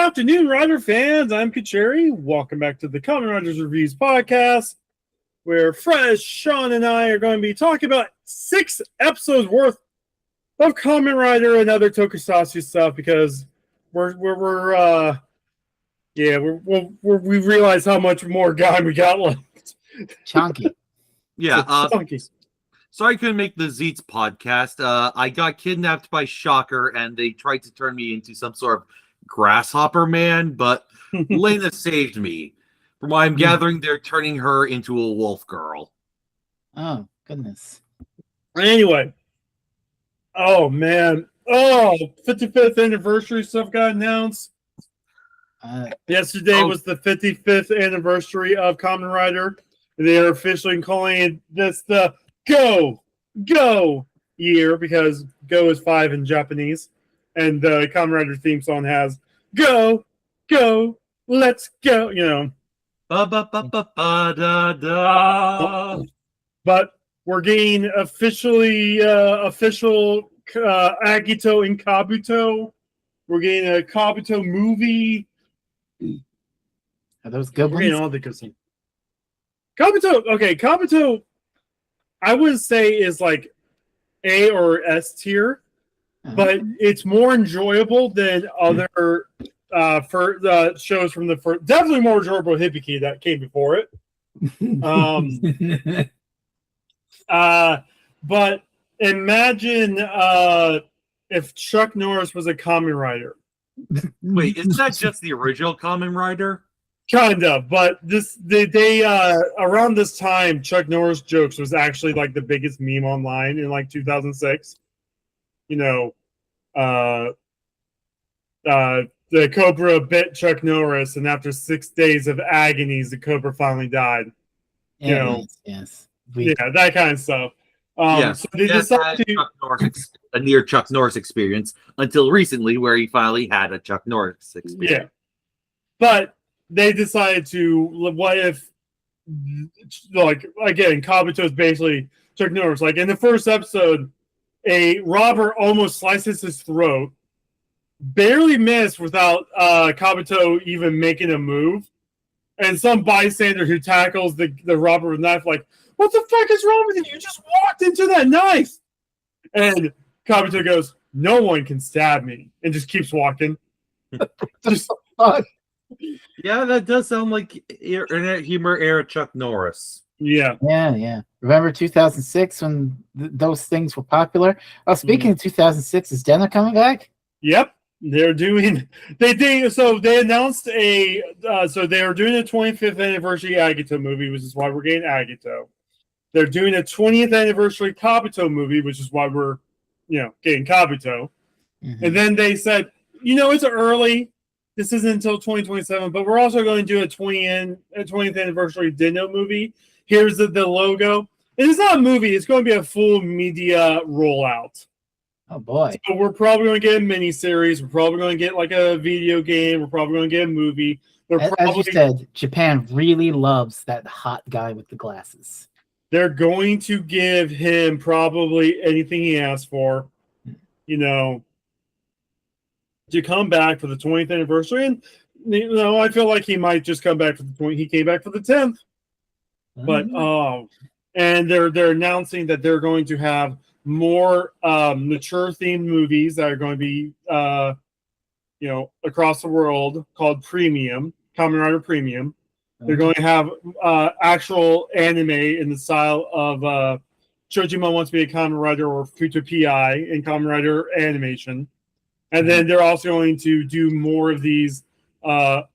afternoon, Rider fans. I'm Kuchiri. Welcome back to the Kamen Riders Reviews podcast, where Frez, Sean, and I are going to be talking about 6 episodes worth of Kamen Rider and other Tokusatsu stuff because we realize how much more Gaim we got left. Chunky. Yeah. Chunky. Sorry I couldn't make the Zeets podcast. I got kidnapped by Shocker, and they tried to turn me into some sort of grasshopper man, but Lena saved me. From what I'm gathering, they're turning her into a wolf girl. Oh, goodness. Anyway. Oh, man. 55th anniversary stuff got announced. Yesterday was the 55th anniversary of Kamen Rider. They are officially calling this the Go year because Go is 5 in Japanese. And the Kamen Rider theme song has Go, let's go, you know. Ba-ba-ba-ba-ba-da-da. But we're getting official Agito and Kabuto. We're getting a Kabuto movie. Are those good We're getting ones? all the good stuff. Kabuto, I would say is like A or S tier, but it's more enjoyable than other for the shows from the first. Definitely more enjoyable Hibiki that came before it. But imagine if Chuck Norris was a Kamen Rider. Wait, isn't that just the original Kamen Rider? Kind of, but they around this time, Chuck Norris jokes was actually like the biggest meme online in like 2006. You know, the Cobra bit Chuck Norris, and after 6 days of agonies, the Cobra finally died. Yes. That kind of stuff. Yes, so they decided to a near Chuck Norris experience until recently, where he finally had a Chuck Norris experience. Yeah, but they decided to, what if, like, again, Kabuto is basically Chuck Norris. Like, in the first episode, a robber almost slices his throat, barely missed without Kabuto even making a move, and some bystander who tackles the robber with a knife, like, what the fuck is wrong with you? You just walked into that knife! And Kabuto goes, no one can stab me, and just keeps walking. Just, Yeah, that does sound like Internet Humor era Chuck Norris. yeah. Remember 2006 when those things were popular? Oh, speaking of 2006, is Denner coming back? Yep. They're doing they announced they are doing a 25th anniversary Agito movie, which is why we're getting Agito. They're doing a 20th anniversary Kabuto movie, which is why we're getting Kabuto. And then they said, it's early. This isn't until 2027, but we're also going to do a 20th anniversary Dino movie. Here's the logo. And it's not a movie, it's going to be a full media rollout. Oh boy. So we're probably going to get a miniseries. We're probably going to get like a video game. We're probably going to get a movie. As you said, Japan really loves that hot guy with the glasses. They're going to give him probably anything he asks for, to come back for the 20th anniversary. And, I feel like he might just come back for the 20th. He came back for the 10th. But, and they're announcing that they're going to have more mature themed movies that are going to be across the world called Premium, Kamen Rider Premium. They're going to have actual anime in the style of Chojima Wants to Be a Kamen Rider or Future PI in Kamen Rider animation. And then they're also going to do more of these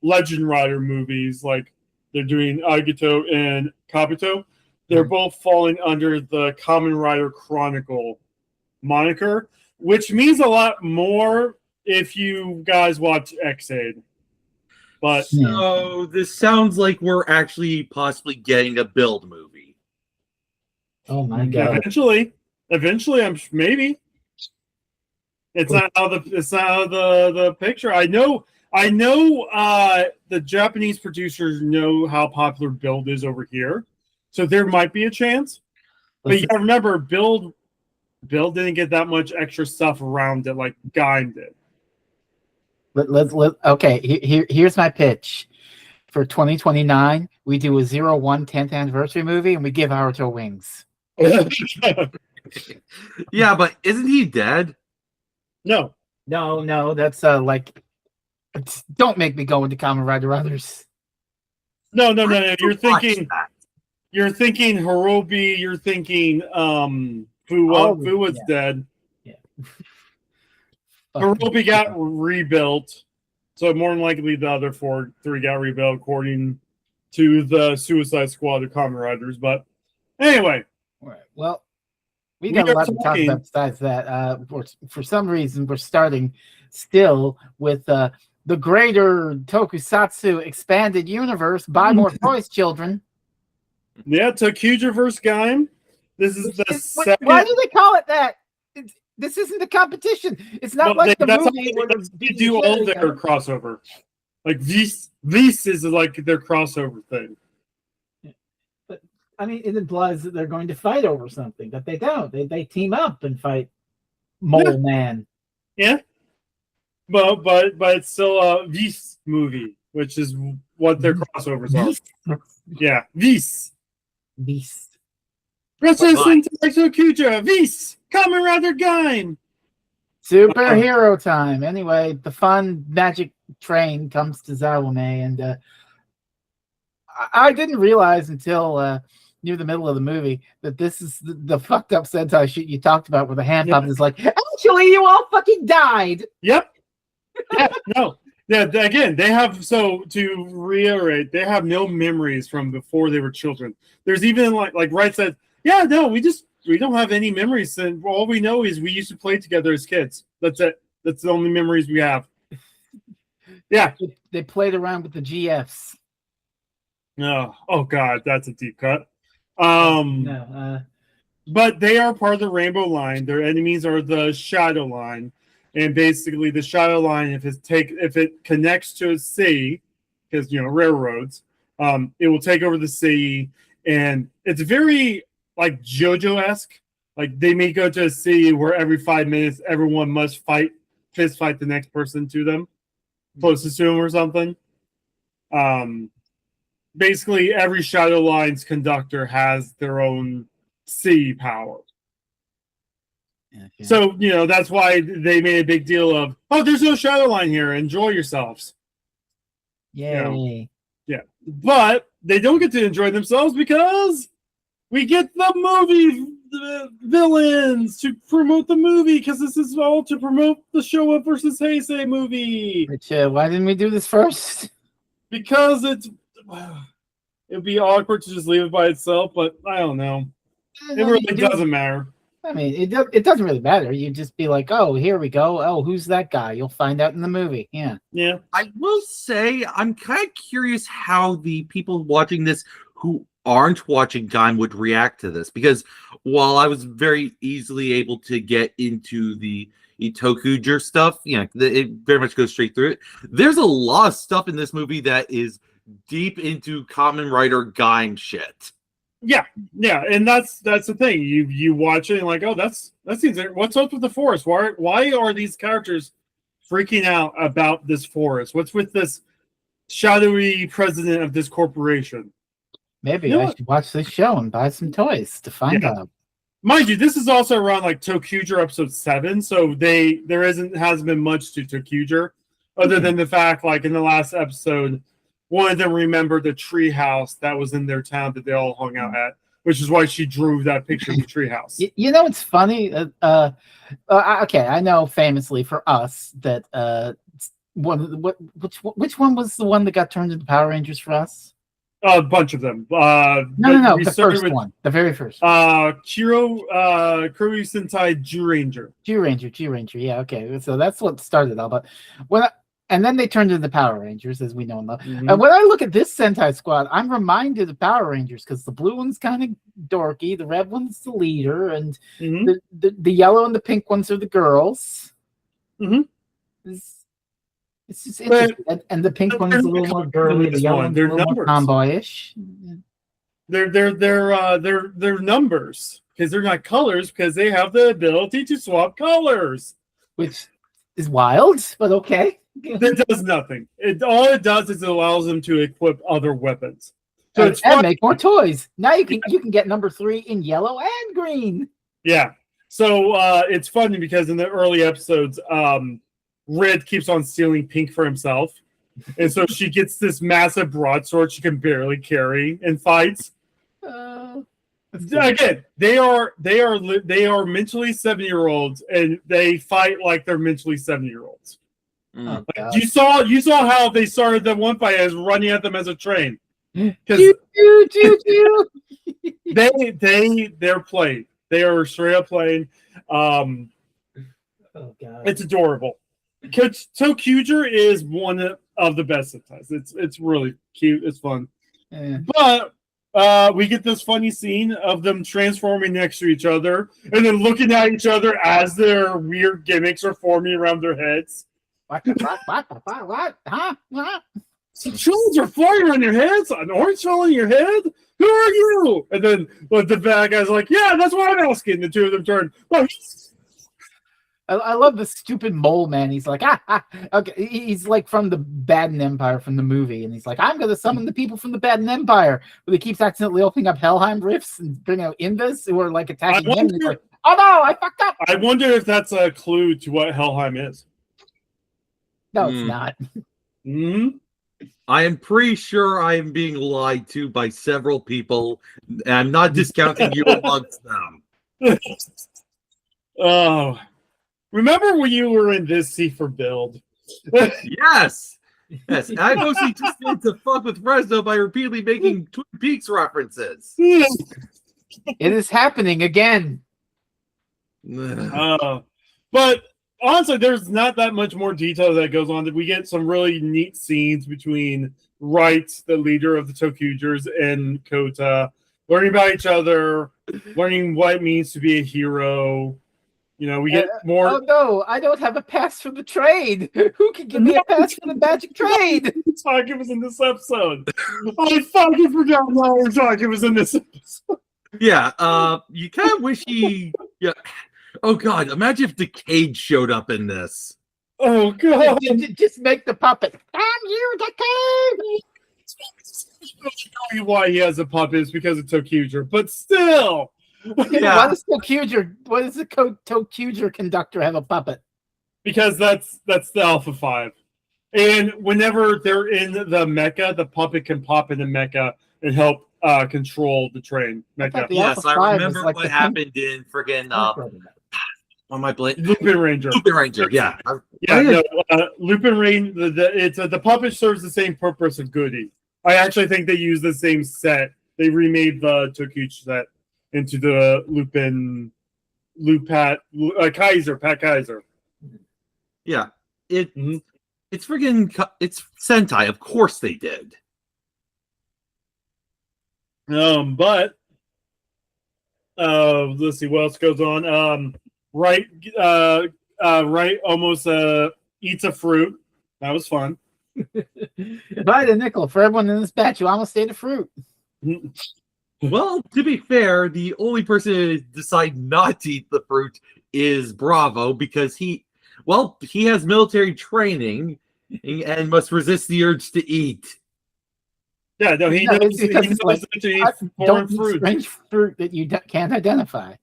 Legend Rider movies, like they're doing Agito and Kabuto. They're both falling under the Kamen Rider Chronicle moniker, which means a lot more if you guys watch X-Aid. But so this sounds like we're actually possibly getting a Build movie. Oh my god! Eventually, I'm maybe. It's not out of the picture. I know. The Japanese producers know how popular Build is over here. So there might be a chance. But you gotta remember, Build didn't get that much extra stuff around it like Gaim did. Here's my pitch. For 2029, we do a 01 10th anniversary movie and we give Naruto wings. Yeah, but isn't he dead? No. No, that's don't make me go into Kamen Rider others. No. You're thinking Hirobi, you're thinking Fuwa's dead. Yeah. Hirobi got rebuilt. So more than likely the other three got rebuilt according to the Suicide Squad of Kamen Riders. But anyway. All right. Well, we got a lot to talk about besides that. For some reason, we're starting still with the greater Tokusatsu expanded universe. Buy more toys, children. Yeah, Tokuja vs. Gaim. This is the second. Why do they call it that? This isn't a competition. It's not like the movie where they do all their crossover. Like this is like their crossover thing. But I mean, it implies that they're going to fight over something, but they don't. They team up and fight Mole Man. Yeah, but it's still a Vis movie, which is what their crossovers are. Yeah, Vis. Princess and Tokuja, Vis, Kamen Rider Gaim. Superhero time. Anyway, the fun magic train comes to Zawame, and I didn't realize until near the middle of the movie that this is the fucked up Sentai shit you talked about, where the hand pump is like, actually, you all fucking died. Yep. Yeah. No. Yeah. Again, they have to reiterate, they have no memories from before they were children. There's even like Wright said, yeah, no, we don't have any memories, and all we know is we used to play together as kids. That's it. That's the only memories we have. Yeah. They played around with the GFs. No. Oh God, that's a deep cut. No. But they are part of the Rainbow Line. Their enemies are the Shadow Line, and basically the Shadow Line, if it connects to a sea, because railroads, it will take over the sea, and it's very like JoJo-esque. Like they may go to a city where every 5 minutes everyone must fist fight the next person to them, closest to them or something. Basically every Shadow Line's conductor has their own sea power. Okay. So, that's why they made a big deal of, there's no Shadow Line here. Enjoy yourselves. Yay. Yeah. But they don't get to enjoy themselves because we get the movie villains to promote the movie, because this is all to promote the Showa versus Heisei movie. Which, why didn't we do this first? Because it would be awkward to just leave it by itself, but I don't know. It really doesn't matter. I mean, it doesn't really matter. You just be like, oh, here we go. Oh, who's that guy? You'll find out in the movie. Yeah. Yeah. I will say I'm kind of curious how the people watching this who aren't watching Gaim would react to this, because while I was very easily able to get into the Tokuja stuff, it very much goes straight through it. There's a lot of stuff in this movie that is deep into Kamen Rider Gaim shit. Yeah, and that's the thing. You watch it and like, oh, that seems. What's up with the forest? Why are these characters freaking out about this forest? What's with this shadowy president of this corporation? Maybe I should watch this show and buy some toys to find out. Mind you, this is also around like Tokuja episode 7, so hasn't been much to Tokuja, other than the fact, like in the last episode, one of them remembered the tree house that was in their town that they all hung out at, which is why she drew that picture of the tree house. It's funny. Okay, I know famously for us that which one was the one that got turned into Power Rangers for us? A bunch of them. No, the first one. The very first one. Kuro Sentai Jew Ranger. Jew Ranger. Yeah, okay. So that's what started all. But and then they turned into Power Rangers, as we know and love. Mm-hmm. And when I look at this Sentai squad, I'm reminded of Power Rangers, because the blue one's kind of dorky, the red one's the leader, and the yellow and the pink ones are the girls. Mm-hmm. It's just interesting. And the pink one's a little more girly, the yellow one's a little more tomboyish. They're numbers, because they're not colors, because they have the ability to swap colors. Which is wild, but okay. It does nothing. All it does is it allows them to equip other weapons. So it's and fun. make more toys. Now you can get number 3 in yellow and green. Yeah. So it's funny because in the early episodes, Red keeps on stealing pink for himself. And so she gets this massive broadsword she can barely carry in fights. Again, they are mentally 7-year-olds and they fight like they're mentally 7-year-olds. Oh, Like, you saw how they started that one fight as running at them as a train. Because they're playing. They are straight up playing. Oh god. It's adorable. Tokuger is one of the best sometimes. It's really cute. It's fun. Yeah. But we get this funny scene of them transforming next to each other and then looking at each other as their weird gimmicks are forming around their heads. What? Huh? What? Some children are flying around your heads. An orange fell on your head. Who are you? And then the bad guy's like, "Yeah, that's what I'm asking." The two of them turn. Oh, I love the stupid mole man. He's like, okay. He's like from the Baden Empire from the movie, and he's like, I'm going to summon the people from the Baden Empire. But he keeps accidentally opening up Helheim rifts and bringing out Invis who are like attacking him. And he's like, oh no, I fucked up. I wonder if that's a clue to what Helheim is. No, it's not. Mm-hmm. I am pretty sure I am being lied to by several people, and I'm not discounting you amongst them. Oh, remember when you were in this C for Build? Yes. I mostly just need to fuck with Frezno by repeatedly making Twin Peaks references. It is happening again. But honestly, there's not that much more detail that goes on. That we get some really neat scenes between Wright, the leader of the Tokugers, and Kota, learning about each other, learning what it means to be a hero. You know, we get more. Oh no, I don't have a pass for the trade. Who can give me a pass for the magic trade? Talking was in this episode. I fucking forgot why we're talking was in this episode. Yeah, you kind of wish he. Yeah. Oh god, imagine if Decade showed up in this. Oh god. Just make the puppet. Damn you, Decade! Why he has a puppet is because of Tokuger, but still. Yeah. Why does the Tokuger conductor have a puppet? Because that's the Alpha 5. And whenever they're in the mecha, the puppet can pop in the mecha and help control the train mecha. Yes, I remember like what happened in friggin' on my blade. Lupin Ranger. Lupin Ranger, yeah. Lupin Ranger, the puppet serves the same purpose of Goody. I actually think they use the same set. They remade the Tokuger set into the Pat Kaiser. Yeah, it's friggin' it's Sentai. Of course they did. But let's see what else goes on. Wright almost eats a fruit. That was fun. Buy the nickel for everyone in this batch. You almost ate a fruit. Well, to be fair, the only person to decide not to eat the fruit is Bravo because he has military training and must resist the urge to eat. Yeah, no, he knows that to eat foreign fruit. Strange fruit that you can't identify.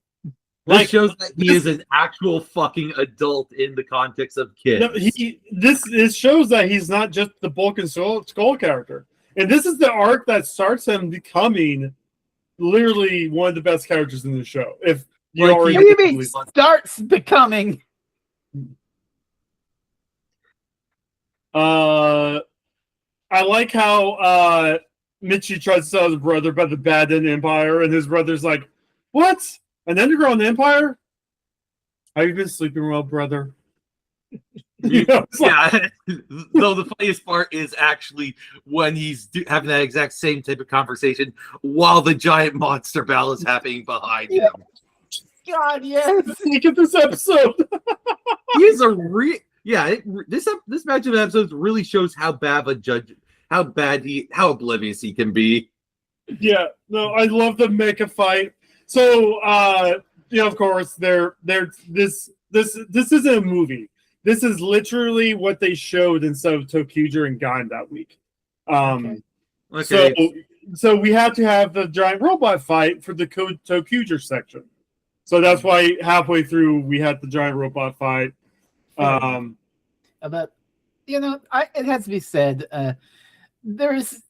This shows that he is an actual fucking adult in the context of kids. No, this shows that he's not just the Bulk and Skull character. And this is the arc that starts him becoming literally one of the best characters in the show. If you already what do you mean starts becoming? I like how Michi tries to tell his brother about the Baden Empire, and his brother's like, "What? An underground empire? Have you been sleeping well, brother?" Yeah. Though the funniest part is actually when he's having that exact same type of conversation while the giant monster battle is happening behind him. God, yes. Look at this episode. He's a this match of episodes really shows how bad a judge, how oblivious he can be. Yeah, no, I love the mecha fight. So, of course, this isn't a movie. This is literally what they showed instead of Tokuger and Gaim that week. Okay. So we had to have the giant robot fight for the Tokuger section. So that's why halfway through we had the giant robot fight. But it has to be said, there's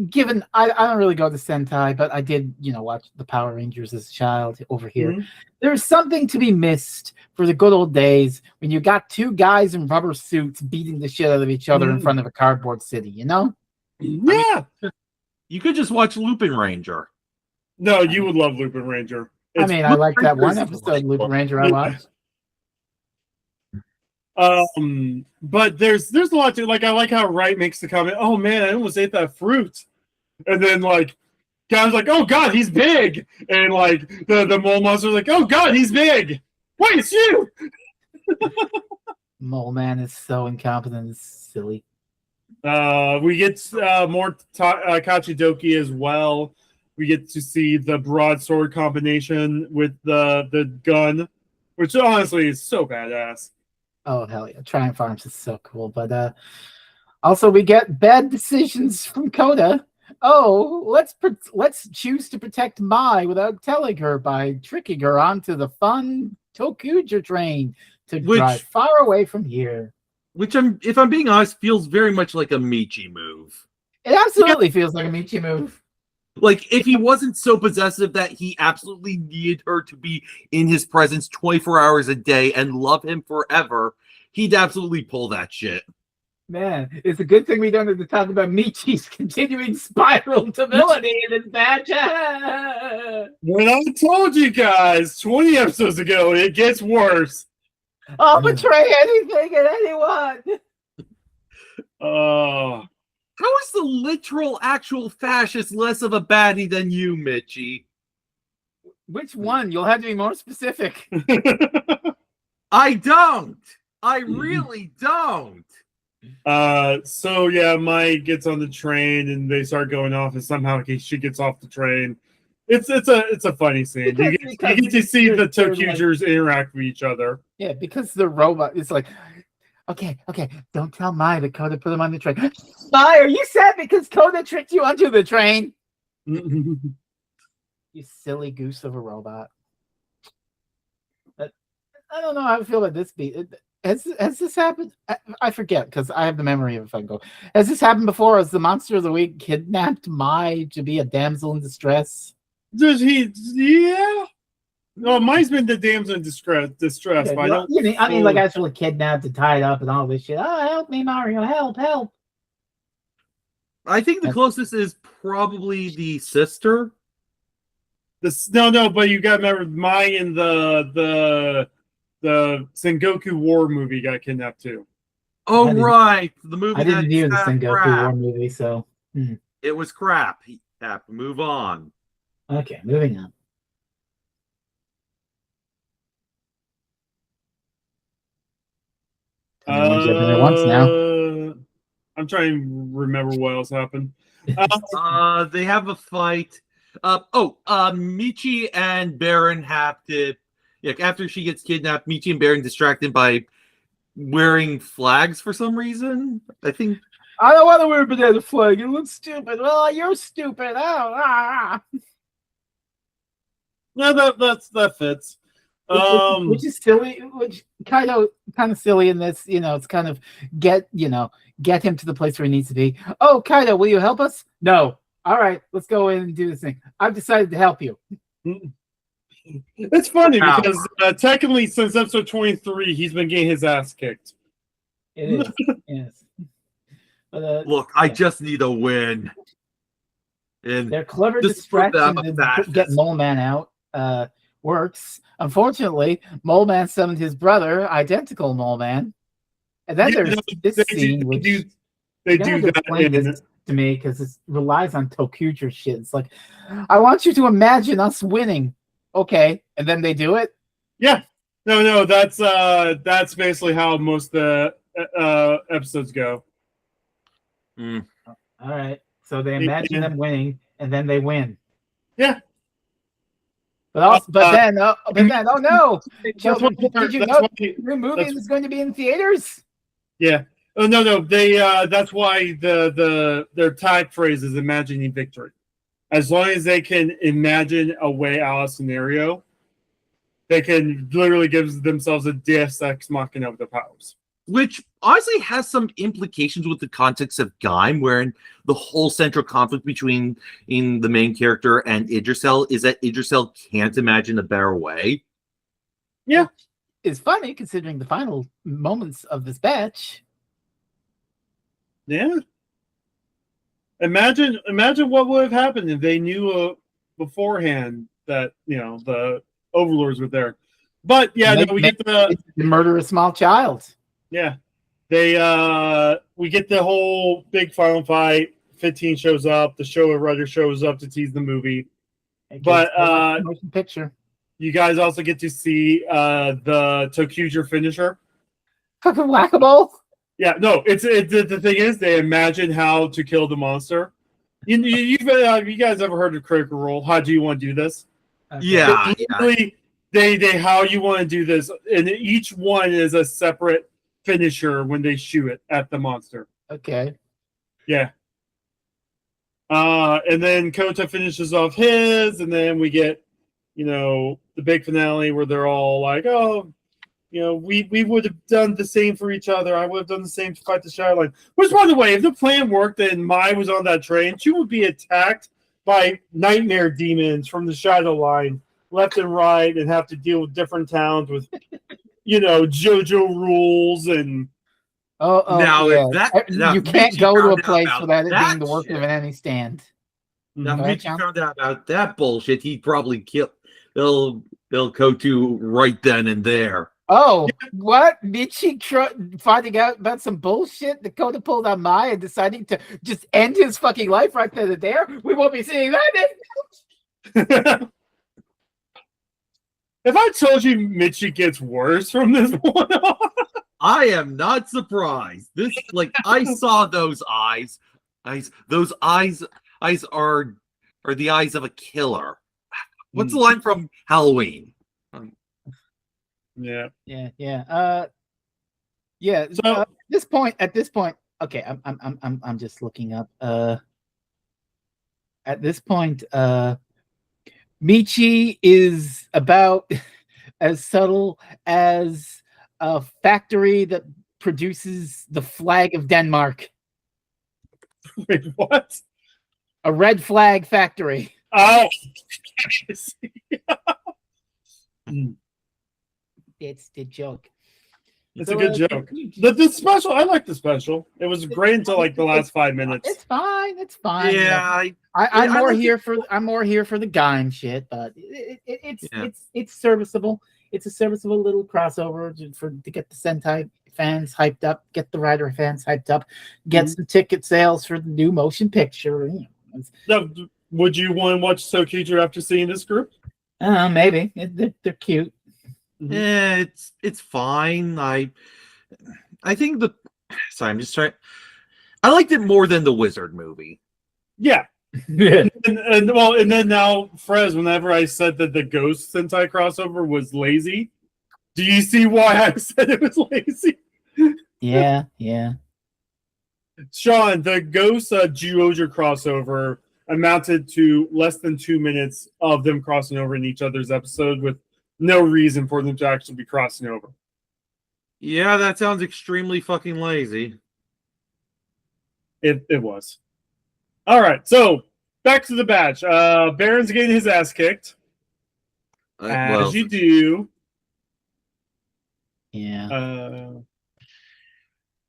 given I don't really go to Sentai, but I did watch the Power Rangers as a child over here. Mm-hmm. There's something to be missed for the good old days when you got two guys in rubber suits beating the shit out of each other in front of a cardboard city. Yeah. You could just watch Lupin Ranger. No, you would love Lupin Ranger. I like that one episode of Lupin Ranger I watched. But there's a lot to like. I like how Wright makes the comment, "Oh man, I almost ate that fruit," and then like, guys like, "Oh god, he's big," and like the mole monster's like, "Oh god, he's big." Wait, it's you. Mole Man is so incompetent, it's silly. We get more Kachidoki as well. We get to see the broadsword combination with the gun, which honestly is so badass. Oh hell yeah, Triumph Arms is so cool. But also we get bad decisions from Koda. Oh, let's choose to protect Mai without telling her by tricking her onto the fun Tokuger train to drive far away from here. Which if I'm being honest, feels very much like a Michi move. It absolutely feels like a Michi move. Like, if he wasn't so possessive that he absolutely needed her to be in his presence 24 hours a day and love him forever, he'd absolutely pull that shit. Man, it's a good thing we don't have to talk about Michi's continuing spiral to villainy in his badge. When I told you guys 20 episodes ago, it gets worse. I'll betray anything and anyone. How is the literal, actual fascist less of a baddie than you, Mitchie? Which one? You'll have to be more specific. I don't. I really don't. So yeah, Mai gets on the train and they start going off, and somehow she gets off the train. It's a funny scene. You get to see the Tokugers interact with each other. Yeah, because the robot is like, okay, don't tell Mai that Koda put him on the train. Mai, are you sad because Koda tricked you onto the train? You silly goose of a robot. I don't know how I feel about this beat. Has this happened? I forget because I have the memory of Funko. Has this happened before? Has the Monster of the Week kidnapped Mai to be a damsel in distress? Does he? Yeah. No, Mai's been the damsel in distress. Yeah, but I mean, like actually kidnapped and tied up and all this shit. Oh, help me, Mario! Help! I think the closest is probably the sister. No, but you got to remember Mai in the Sengoku War movie got kidnapped too. Oh right, the movie. I didn't hear the Sengoku War movie, so it was crap. Move on. Okay, moving on. Once now. I'm trying to remember what else happened. They have a fight. Michi and Baron have to. After she gets kidnapped, Michi and Baron distract him by wearing flags for some reason. I think. I don't want to wear a banana flag. It looks stupid. Well, you're stupid. No, that fits. Which is silly, which kind of silly in this, it's kind of get him to the place where he needs to be. Oh, Kaido, will you help us? No. All right, let's go in and do this thing. I've decided to help you. It's funny because technically since episode 23, he's been getting his ass kicked. It is. Yes. But, look, I just need a win. And they're clever distractions to get Mole Man out. Works. Unfortunately, Mole Man summoned his brother, identical Mole Man. And then there's this scene which they do that to me because it relies on Tokuger shit. It's like, I want you to imagine us winning. Okay, and then they do it. Yeah, no, that's basically how most of the episodes go. All right, so they imagine them winning, and then they win. Yeah. But then, oh no, That's children! why- Did you that's know why- the new movie that's- is going to be in theaters? Yeah. Oh no. They that's why their tag phrase is imagining victory. As long as they can imagine a way out of scenario, they can literally give themselves a Deus Ex Machina of the powers. Which honestly has some implications with the context of Gaim, wherein the whole central conflict between the main character and Idrisel is that Idrisel can't imagine a better way. Yeah. It's funny considering the final moments of this batch. Yeah. Imagine what would have happened if they knew beforehand that the overlords were there. But yeah, we get the murder a small child. Yeah, we get the whole big final fight. 15 shows up. The show writer shows up to tease the movie. But motion picture. You guys also get to see the Tokuger finisher. Fucking whack-a-mole. Yeah, no, it's the thing is they imagine how to kill the monster. You guys ever heard of Critical Role? How do you want to do this? Okay. Yeah, They how you want to do this, and each one is a separate finisher when they shoot it at the monster. Okay. Yeah. And then Kota finishes off his, and then we get, the big finale where they're all like, "Oh, we would have done the same for each other. I would have done the same to fight the Shadowline." Which, by the way, if the plan worked and Mai was on that train, she would be attacked by nightmare demons from the Shadowline left and right, and have to deal with different towns with, JoJo rules and. Now, yeah. if that You can't Michi go to a found out place about without it being that the work shit. of an any stand. Now, Go if ahead, Michi John. found out about that bullshit, he'd probably kill. They'll go to right then and there. Oh, what? Michi finding out about some bullshit Dakota pulled on Mai and deciding to just end his fucking life right then and there? We won't be seeing that. If I told you Michi gets worse from this one, I am not surprised. This, I saw those eyes. Those eyes are the eyes of a killer. What's the line from Halloween? Yeah. So at this point, okay, I'm just looking up. At this point, Michi is about as subtle as a factory that produces the flag of Denmark. Wait, what? A red flag factory. Oh. It's the joke. It's a good joke. The special, I like the special. It was great until the last 5 minutes. It's fine. It's fine. Yeah, I'm more like here for the Gaim shit, but it's serviceable. It's a serviceable little crossover to get the Sentai fans hyped up, get the Rider fans hyped up, get some ticket sales for the new motion picture. Now, would you want to watch Tokuger after seeing this group? Maybe they're cute. Yeah, it's fine. I think I'm just trying. I liked it more than the Wizard movie. Yeah. and then now, Frez, whenever I said that the Ghost Sentai crossover was lazy, do you see why I said it was lazy? Yeah. Sean, the Ghost Geoja crossover amounted to less than 2 minutes of them crossing over in each other's episode with no reason for them to actually be crossing over. Yeah, that sounds extremely fucking lazy. It was. All right, so back to the batch. Baron's getting his ass kicked. As you do. Yeah.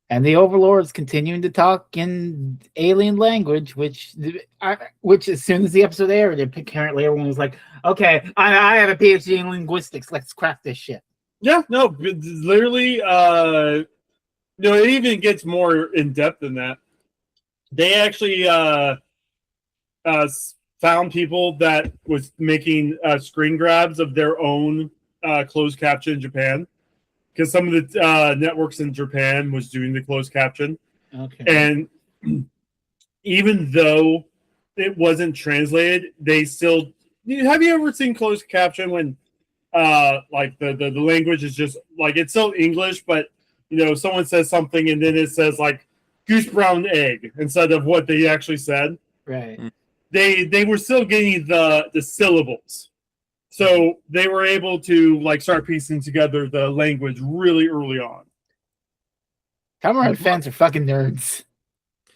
And the Overlord's continuing to talk in alien language, which as soon as the episode aired, apparently everyone was like, okay, I have a PhD in linguistics. Let's crack this shit. Yeah, no, literally, it even gets more in-depth than that. They actually found people that was making screen grabs of their own closed caption in Japan. Because some of the networks in Japan was doing the closed caption. Okay. And even though it wasn't translated, they still have you ever seen closed caption when like the language is just like it's still English, but someone says something and then it says like goose brown egg instead of what they actually said. Right. They were still getting the syllables. So they were able to like start piecing together the language really early on. Kamen Rider fans are fucking nerds.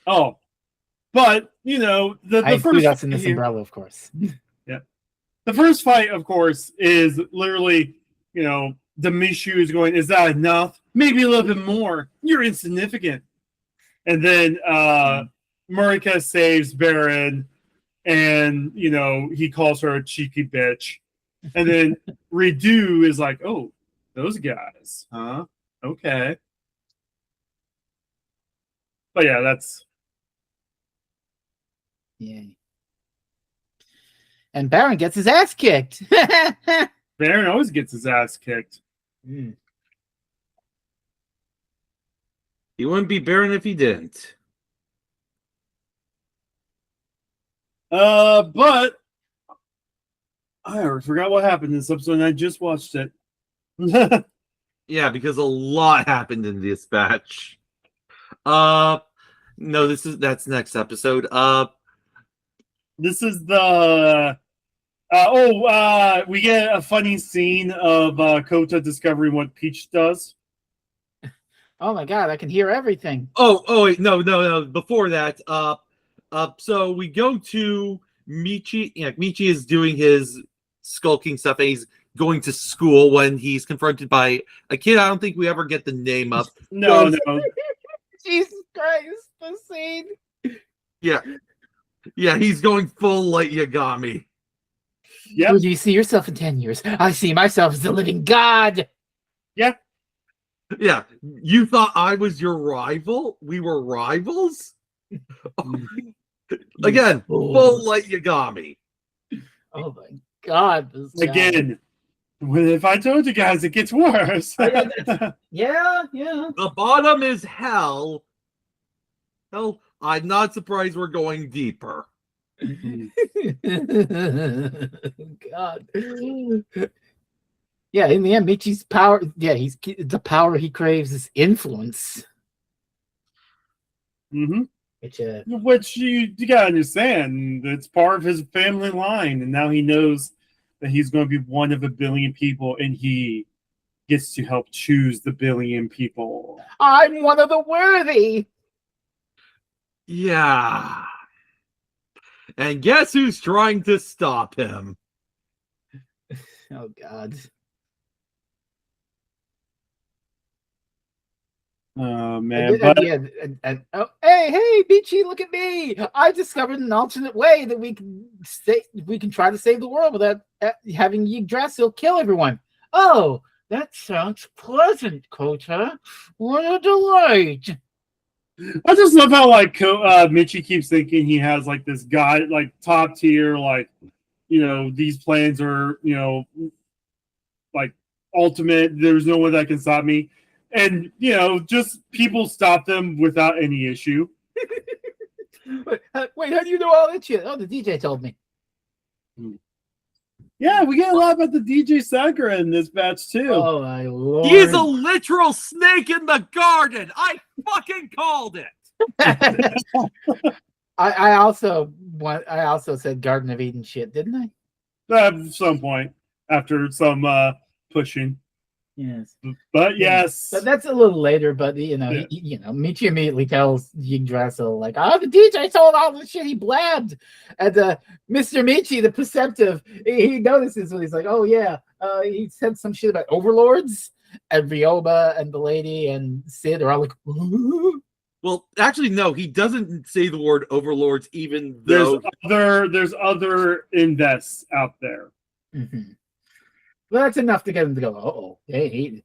Oh, but I the include first us in this fight, umbrella, of course. the first fight, of course, is literally Demishu is going, is that enough? Maybe a little bit more. You're insignificant. And then Marika saves Baron, and he calls her a cheeky bitch. And then Redo is like, oh, those guys, huh? Okay. But yeah, that's Yeah. And Baron gets his ass kicked. Baron always gets his ass kicked. Mm. He wouldn't be Baron if he didn't. But I forgot what happened in this episode, and I just watched it. Yeah, because a lot happened in this batch. No, that's next episode. This is the we get a funny scene of Kota discovering what Peach does. Oh my god, I can hear everything. Oh wait, no. Before that, so we go to Michi. Yeah, Michi is doing his skulking stuff, and he's going to school when he's confronted by a kid. I don't think we ever get the name up. No. Jesus Christ, the scene. Yeah, he's going full Light Yagami. Yeah. Who do you see yourself in 10 years? I see myself as the living God. Yeah. Yeah, you thought I was your rival? We were rivals? Again, full Light Yagami. Oh my god. This guy. Again, if I told you guys, it gets worse. Yeah. The bottom is hell. Hell, I'm not surprised we're going deeper. God. Yeah, in the end, Michi's power. Yeah, the power he craves is influence. Mm-hmm. Which you gotta understand, it's part of his family line, and now he knows that he's going to be one of a billion people, and he gets to help choose the billion people. I'm one of the worthy. Yeah. And guess who's trying to stop him? Oh God. Oh man! Hey, Michi, look at me! I discovered an alternate way that we can try to save the world without having Yggdrasil kill everyone. Oh, that sounds pleasant, Kota. What a delight! I just love how Michi keeps thinking he has like this guy, like top tier, like these plans are like ultimate. There's no one that can stop me. And, just people stop them without any issue. Wait, how do you know all that shit? Oh, the DJ told me. Yeah, we get a lot about the DJ Sakura in this batch, too. Oh, my Lord. He is a literal snake in the garden. I fucking called it. I also said Garden of Eden shit, didn't I? At some point, after some pushing. Yes, but yes, but that's a little later. But Michi immediately tells Yggdrasil like, "Oh, the DJ told all the shit he blabbed." And Mr. Michi, the perceptive, he notices when he's like, "Oh yeah, he said some shit about overlords." And Ryoba and the lady and Sid are all like, "Ooh." Well, actually, no, he doesn't say the word overlords, even though there's other invests out there. Mm-hmm. Well, that's enough to get him to go, uh-oh. Hey,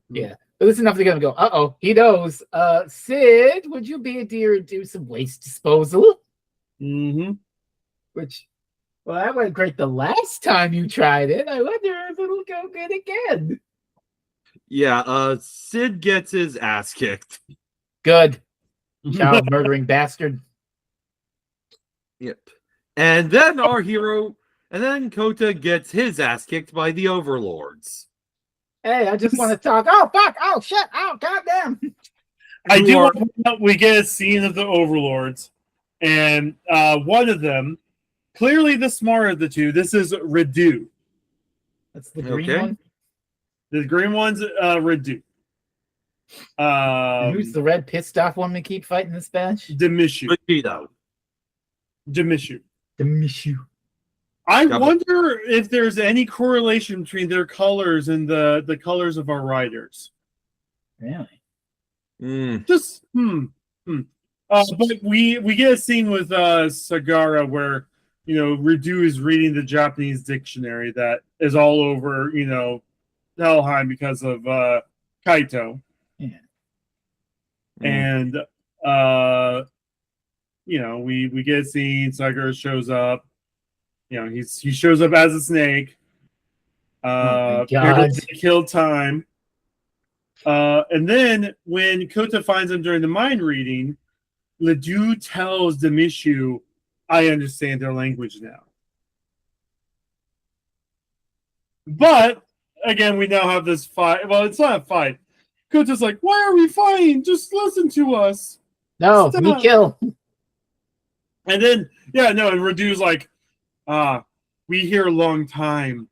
yeah. But that's enough to get him to go, uh-oh. He knows. Sid, would you be a dear and do some waste disposal? Mm-hmm. That went great the last time you tried it. I wonder if it'll go good again. Yeah, Sid gets his ass kicked. Good. Child murdering bastard. Yep. And then our hero And then Kota gets his ass kicked by the overlords. Hey, I just want to talk. Oh, fuck. Oh, shit. Oh, goddamn. I do want to point out we get a scene of the overlords, and one of them, clearly the smarter of the two, this is Redu. That's the green Okay. one. The green one's Redu. And who's the red pissed off one we keep fighting this batch? Demishu. Bushido. Demishu. Demishu. I Yeah, but- wonder if there's any correlation between their colors and the colors of our riders. Really? Just but we get a scene with Sagara where Redu is reading the Japanese dictionary that is all over Helheim because of Kaito. Yeah. And we get a scene. Sagara shows up. He shows up as a snake. Oh my God. Kill time. And then when Kota finds him during the mind reading, Ledoux tells Demishu, I understand their language now. But again, we now have this fight. Well, it's not a fight. Kota's like, why are we fighting? Just listen to us. No, Stop. me kill. And then, and Redoux's like, we here a long time.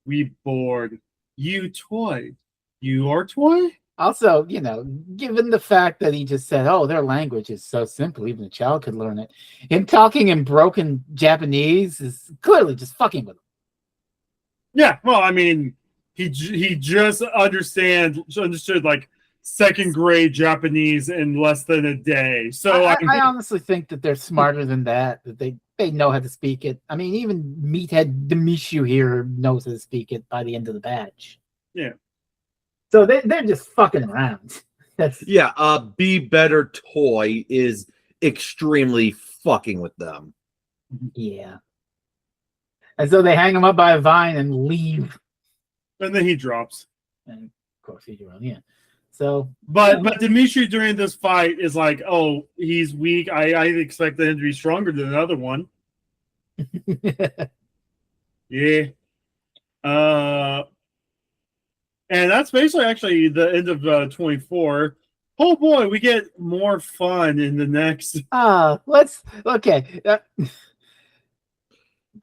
We bored. You toy. You are toy? Also, given the fact that he just said, oh, their language is so simple, even a child could learn it. Him talking in broken Japanese is clearly just fucking with him. Yeah, well, I mean, he just understood like second grade Japanese in less than a day. So I honestly think that they're smarter than that they know how to speak it. I mean, even meathead Demishu here knows how to speak it by the end of the batch. Yeah. So they're just fucking around. Be Better Toy is extremely fucking with them. Yeah. And so they hang him up by a vine and leave. And then he drops. And of course he's around, yeah. So But Demishu during this fight is like, oh, he's weak. I expected him to be stronger than the other one. Yeah. And that's basically actually the end of 24. Oh boy, we get more fun in the next. Okay.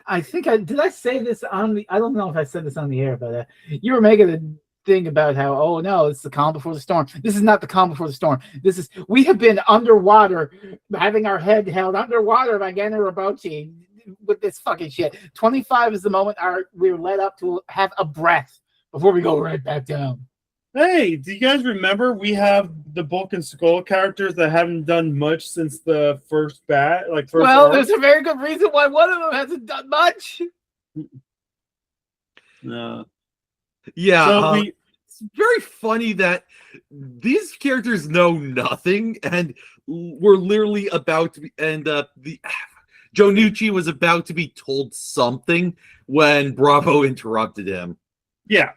I think did I say this on the? I don't know if I said this on the air, but you were making a thing about how it's the calm before the storm. This is not the calm before the storm. We have been underwater, having our head held underwater by Gena Robochi with this fucking shit. 25 is the moment we're led up to have a breath before we go right back down. Hey, do you guys remember we have the Bulk and Skull characters that haven't done much since the first bat? There's a very good reason why one of them hasn't done much. No. Yeah, So it's very funny that these characters know nothing, and we're literally about to be. And the Jonucci was about to be told something when Bravo interrupted him. Yeah.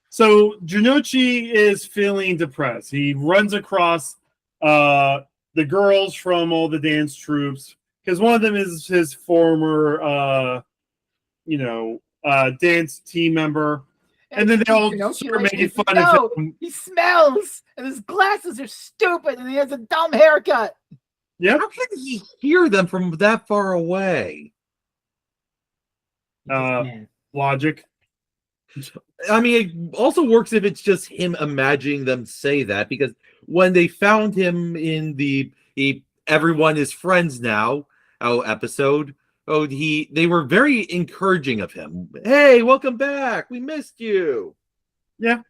So Jonucci is feeling depressed. He runs across the girls from all the dance troops because one of them is his former, dance team member. And then they all start making fun of him. He smells, and his glasses are stupid, and he has a dumb haircut. Yeah. How can he hear them from that far away? Logic. I mean, it also works if it's just him imagining them say that, because when they found him in the Everyone is Friends Now episode, they were very encouraging of him. Hey, welcome back. We missed you. Yeah.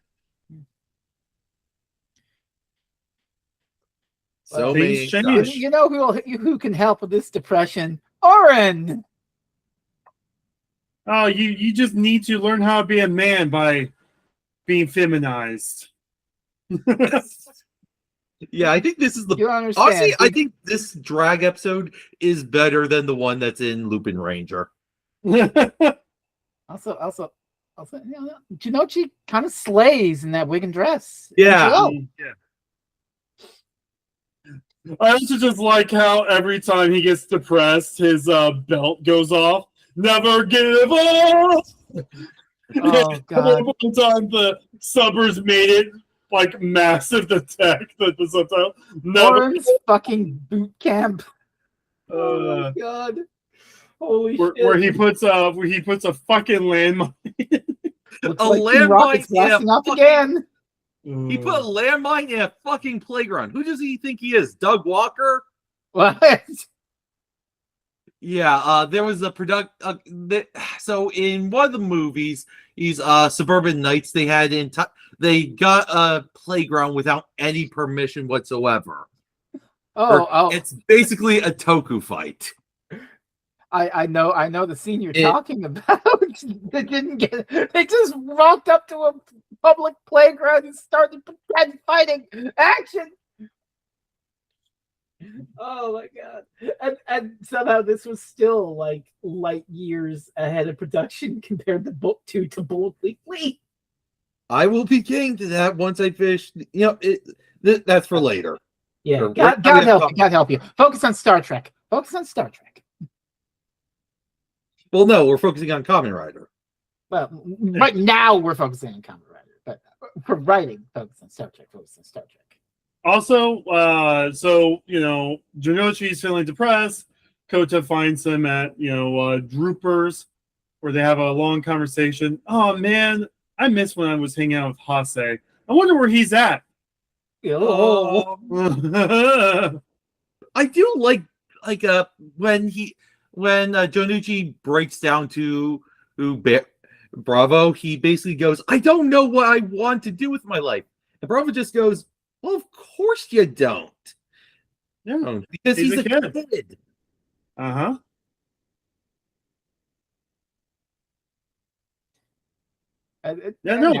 So many. You know who can help with this depression? Oren. Oh, you just need to learn how to be a man by being feminized. Yeah, I think this is You understand. honestly, I think this drag episode is better than the one that's in Lupin Ranger. Also, Jonucci kind of slays in that wig and dress. Yeah. I also just like how every time he gets depressed, his belt goes off. Never give up. Oh God! One time the subbers made it like massive to text the subtitle. Never. Oren's fucking boot camp. Oh my Uh, God! Holy where shit! he puts a fucking landmine. Looks A like Team Rocket's landmine in a blasting off fucking- again. He put a landmine in a fucking playground. Who does he think he is? Doug Walker? What? Yeah, there was a so in one of the movies, these Suburban Nights they had they got a playground without any permission whatsoever. Oh! It's basically a toku fight. I know the scene you're talking about. They didn't get. They just walked up to a public playground and started pretend fighting. Action! Oh my God! And somehow this was still like light years ahead of production compared to Book 2 to Boldly Fleet. I will be getting to that once I finish. That's for later. Yeah, Or God help you. God help you. Focus on Star Trek. Focus on Star Trek. Well, no, we're focusing on Kamen Rider. Well, right now we're focusing on Kamen Rider, but for writing, focus on Star Trek. Focus on Star Trek. Also, so Junichi's feeling depressed. Kota finds him at Droopers, where they have a long conversation. Oh man, I miss when I was hanging out with Hase. I wonder where he's at. Oh. I do like when Jonichi breaks down to Bravo, he basically goes, I don't know what I want to do with my life. And Bravo just goes, well, of course you don't. Yeah, because he's a kid. Uh-huh. Yeah, no,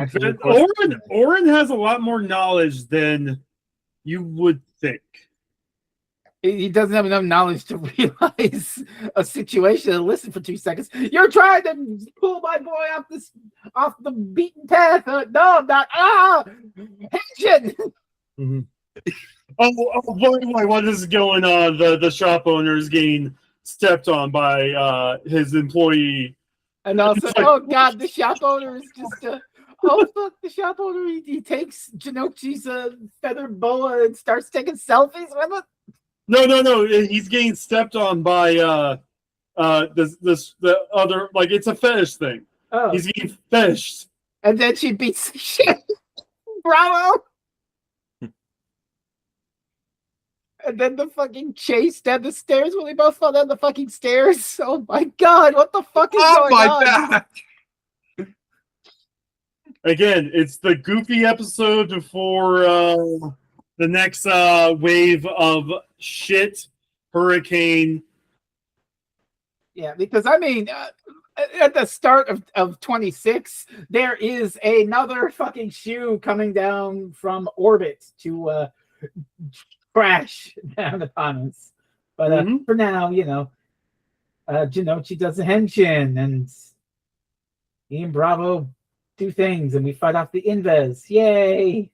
Oren has a lot more knowledge than you would think. He doesn't have enough knowledge to realize a situation and listen for 2 seconds. You're trying to pull my boy off the beaten path. No, I'm not. Action! Mm-hmm. What is going on? The shop owner is getting stepped on by his employee. And also, oh God, the shop owner is just oh fuck, the shop owner he takes Jinochi's feathered boa and starts taking selfies with it. No, he's getting stepped on by the other, like, it's a fetish thing. Oh. He's getting fetished. And then she beats the shit. Bravo. And then the fucking chase down the stairs when they both fall down the fucking stairs. Oh my God, what the fuck is going on? Back. Again, it's the goofy episode before the next wave of shit, hurricane. Yeah, because I mean, at the start of 26, there is another fucking shoe coming down from orbit to crash down upon us. But for now, Jinochi does a henshin, and he and Bravo do things, and we fight off the Inves. Yay!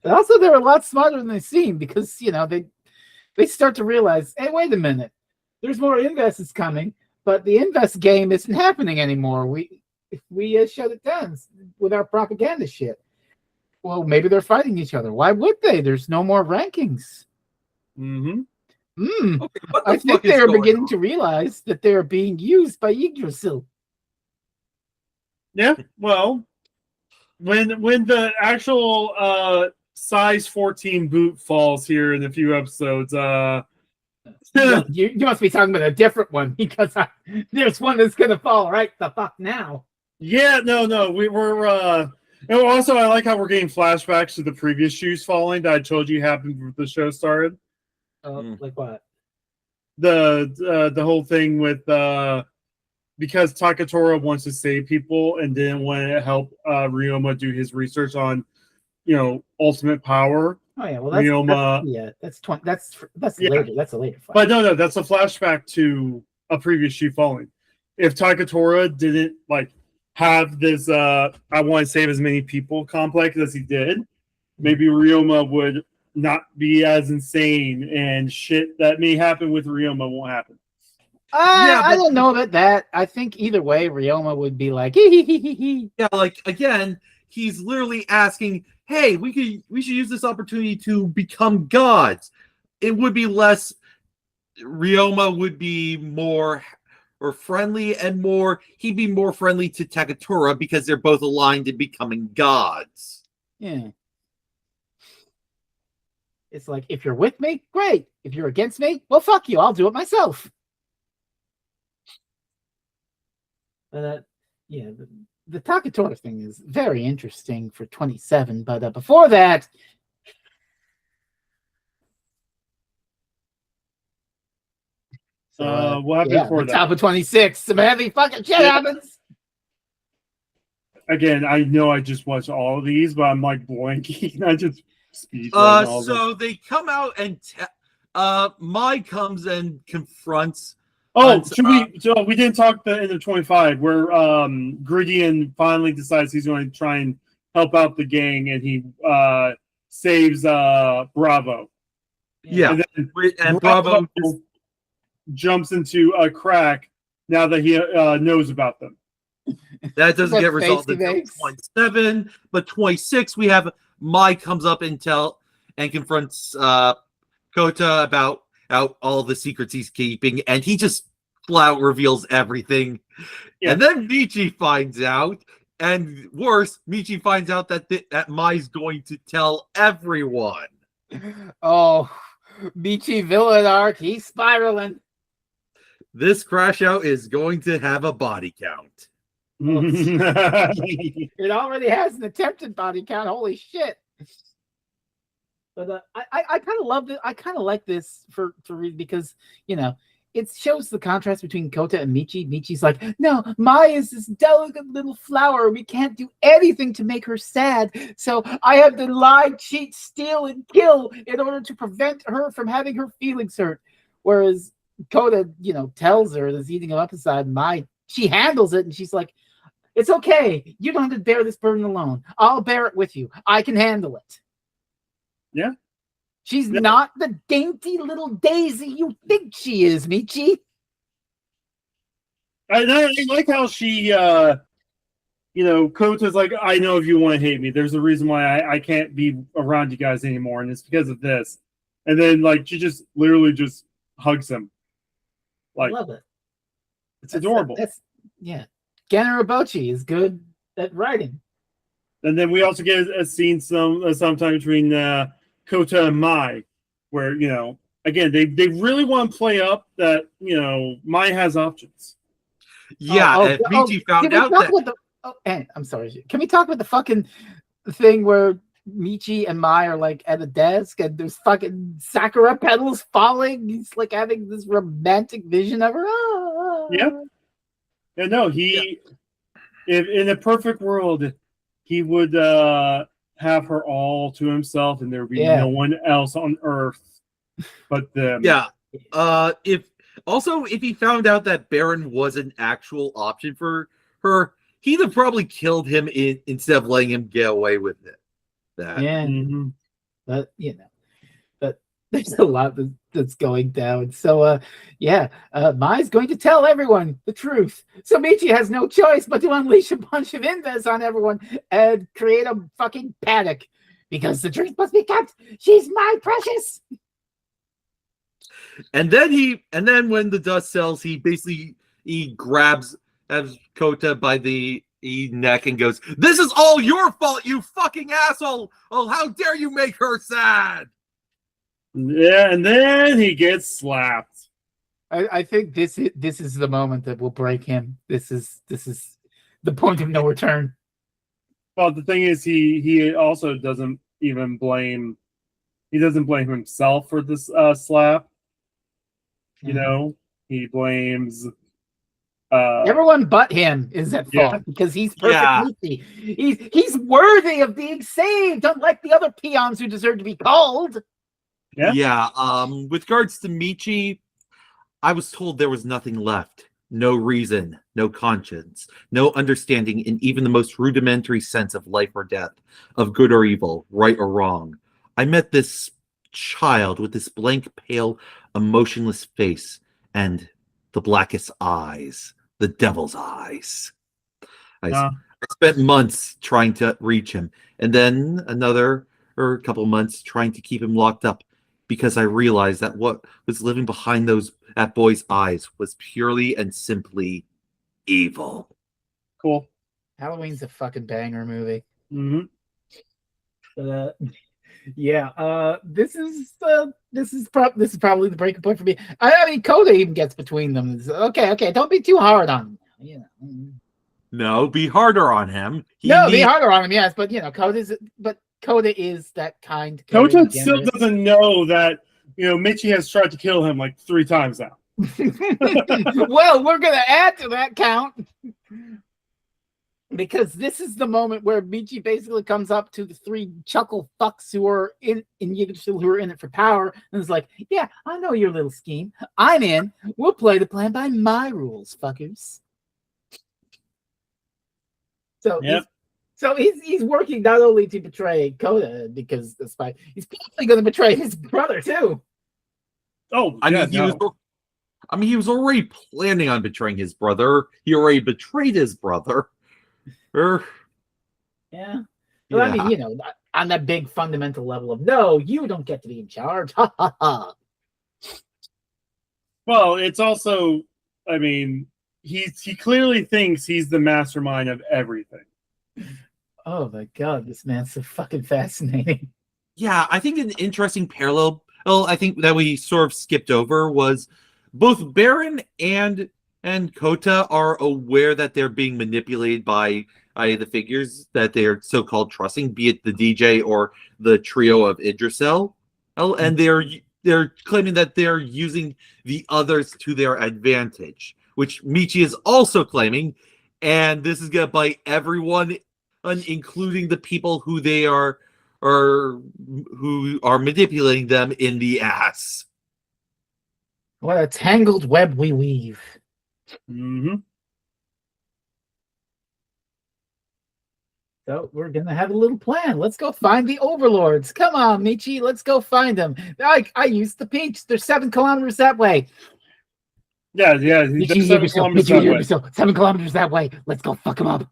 But also, they're a lot smarter than they seem, because they start to realize, hey, wait a minute, there's more Inves coming, but the Inves game isn't happening anymore. We shut it down with our propaganda shit. Well, maybe they're fighting each other. Why would they? There's no more rankings. Okay, I think they're beginning to realize that they're being used by Yggdrasil. Yeah, well, when the actual size 14 boot falls here in a few episodes, you must be talking about a different one, because there's one that's gonna fall right the fuck now. Yeah, no, we're and also I like how we're getting flashbacks to the previous shoes falling that I told you happened before the show started. Like what? The whole thing with because Takatora wants to save people and didn't want to help Ryoma do his research on ultimate power. Oh yeah, well that's Yeah. later. That's a later fight. But no, that's a flashback to a previous shoe falling. If Takatora didn't have this I want to save as many people complex as he did, maybe Ryoma would not be as insane, and shit that may happen with Ryoma won't happen. I don't know about that. I think either way, Ryoma would be like, hee hee hee hee hee. Yeah, like again, he's literally asking, "Hey, we should use this opportunity to become gods." It would be less. Ryoma would be more or friendly, and he'd be more friendly to Takatora because they're both aligned in becoming gods. Yeah. It's like, if you're with me, great. If you're against me, well, fuck you. I'll do it myself. Yeah, the Takatora thing is very interesting for 27, but before that, what happened before that? Top of 26, some heavy fucking shit happens. Again, I know I just watched all of these, but I'm like blanking. I just speed run all of them. So they come out and Mai comes and confronts. Oh, so we didn't talk the end of 25 where Gridian finally decides he's going to try and help out the gang, and he saves Bravo. Yeah, and Bravo jumps into a crack now that he knows about them. That doesn't get resolved until 27, but 26 we have Mai comes up and confronts Kota about all the secrets he's keeping, and he just flat out reveals everything. Yeah. And then Michi finds out, and worse, Michi finds out that Mai's going to tell everyone. Oh, Michi villain arc, he's spiraling. This crash out is going to have a body count. It already has an attempted body count. Holy shit. But I kind of love it. I kind of like this for read because, you know, it shows the contrast between Kota and Michi. Michi's like, no, Mai is this delicate little flower. We can't do anything to make her sad. So I have to lie, cheat, steal, and kill in order to prevent her from having her feelings hurt. Whereas Kota, you know, tells her that's eating him up inside. Mai, she handles it, and she's like, it's okay. You don't have to bear this burden alone. I'll bear it with you. I can handle it. Yeah. She's not the dainty little daisy you think she is, Michi. I like how she, Kota's like, I know if you want to hate me, there's a reason why I can't be around you guys anymore, and it's because of this. And then, like, she just literally just hugs him. Like, I love it. It's adorable. Yeah. Generabochi is good at writing. And then we also get a scene sometime between Kota and Mai, where, you know, again, they really want to play up that, you know, Mai has options. Yeah, Michi found out that... I'm sorry. Can we talk about the fucking thing where Michi and Mai are like at a desk and there's fucking Sakura petals falling? He's like having this romantic vision of her. Yeah. Yeah, no, if in a perfect world, he would have her all to himself, and there would be no one else on Earth but them. Yeah. If he found out that Baron was an actual option for her, he'd have probably killed him instead of letting him get away with it. Yeah. Mm-hmm. But there's a lot that's going down. So, Mai's going to tell everyone the truth. So Michi has no choice but to unleash a bunch of invas on everyone and create a fucking panic because the truth must be kept. She's my precious. And then when the dust settles, he grabs Kota by the neck and goes, "This is all your fault, you fucking asshole! Oh, how dare you make her sad!" Yeah, and then he gets slapped. I think this is the moment that will break him. This is the point of no return. Well, the thing is, he also doesn't even blame. He doesn't blame himself for this slap. You know, he blames everyone but him is at fault because he's perfect. He's worthy of being saved, unlike the other peons who deserve to be called. Yeah. With regards to Michi, I was told there was nothing left. No reason, no conscience, no understanding in even the most rudimentary sense of life or death, of good or evil, right or wrong. I met this child with this blank, pale, emotionless face, and the blackest eyes, the devil's eyes. I Uh, spent months trying to reach him, and then another or a couple months trying to keep him locked up because I realized that what was living behind that boy's eyes was purely and simply evil. cool. Halloween's a fucking banger movie. Hmm. But, this is probably the breaking point for me. I mean, Coda even gets between them. It's, okay, don't be too hard on him. You know. No, be harder on him. Be harder on him, yes, but Coda is that kind. Kota still doesn't know that Michi has tried to kill him like 3 times now. Well, we're gonna add to that count. Because this is the moment where Michi basically comes up to the 3 chuckle fucks who are in Yggdrasil, who are in it for power, and is like, "Yeah, I know your little scheme. I'm in. We'll play the plan by my rules, fuckers." So, yep. he's working not only to betray Coda because the spy, he's probably going to betray his brother too. Oh, I mean, he was already planning on betraying his brother. He already betrayed his brother. Yeah. Well, I mean, on that big fundamental level of no, you don't get to be in charge. Ha ha ha. Well, it's also, I mean, he clearly thinks he's the mastermind of everything. Oh my god, this man's so fucking fascinating. Yeah, I think an interesting parallel, I think that we sort of skipped over was both Baron and Kota are aware that they're being manipulated by the figures that they're so-called trusting, be it the DJ or the trio of Yggdrasil. And they're claiming that they're using the others to their advantage, which Michi is also claiming, and this is gonna bite everyone, including the people who they are who are manipulating them in the ass. What a tangled web we weave. Mm-hmm. So we're gonna have a little plan. Let's go find the overlords. Come on, Michi, let's go find them. I used the peach. They're 7 kilometers that way. Yeah. Michi, 7 kilometers that way. 7 kilometers that way. Let's go fuck them up.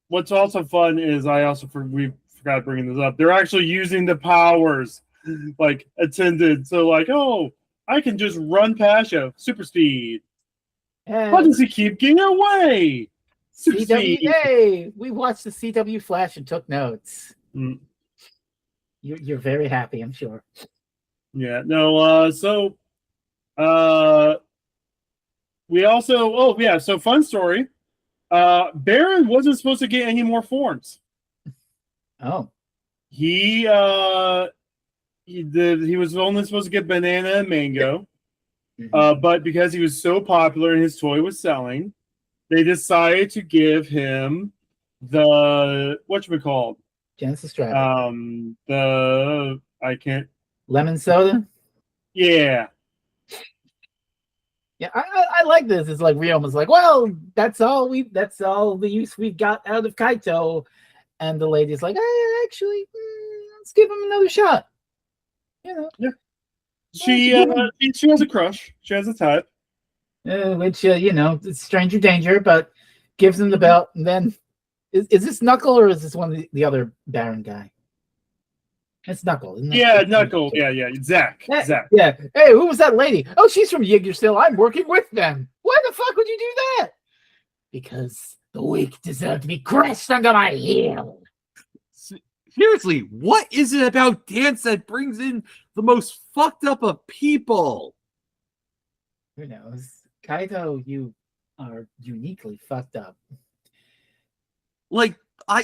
What's also fun is we forgot bringing this up. They're actually using the powers like attended. So like, oh, I can just run past you. Super speed. Why does he keep getting away? Super speed. CWA. We watched the CW Flash and took notes. Mm. You're very happy, I'm sure. Yeah. No. So we also. So fun story. Baron wasn't supposed to get any more forms. Oh. He was only supposed to get banana and mango. But because he was so popular and his toy was selling, they decided to give him the whatchamacallit? Genesis Dragon. Lemon soda? Yeah. Yeah, I like this. It's like Ryo was like, well, that's all the use we've got out of Kaito. And the lady's like, hey, actually, let's give him another shot. Yeah. She has a crush. She has a type. Which it's stranger danger, but gives him the belt. And then is this Knuckle or is this one of the other Baron guy? It's Knuckle, isn't it? Yeah, Knuckle. Yeah. Zach. Zach. Yeah. Hey, who was that lady? Oh, she's from Yggdrasil. I'm working with them. Why the fuck would you do that? Because the weak deserve to be crushed under my heel. Seriously, what is it about dance that brings in the most fucked up of people? Who knows? Kaito, you are uniquely fucked up. I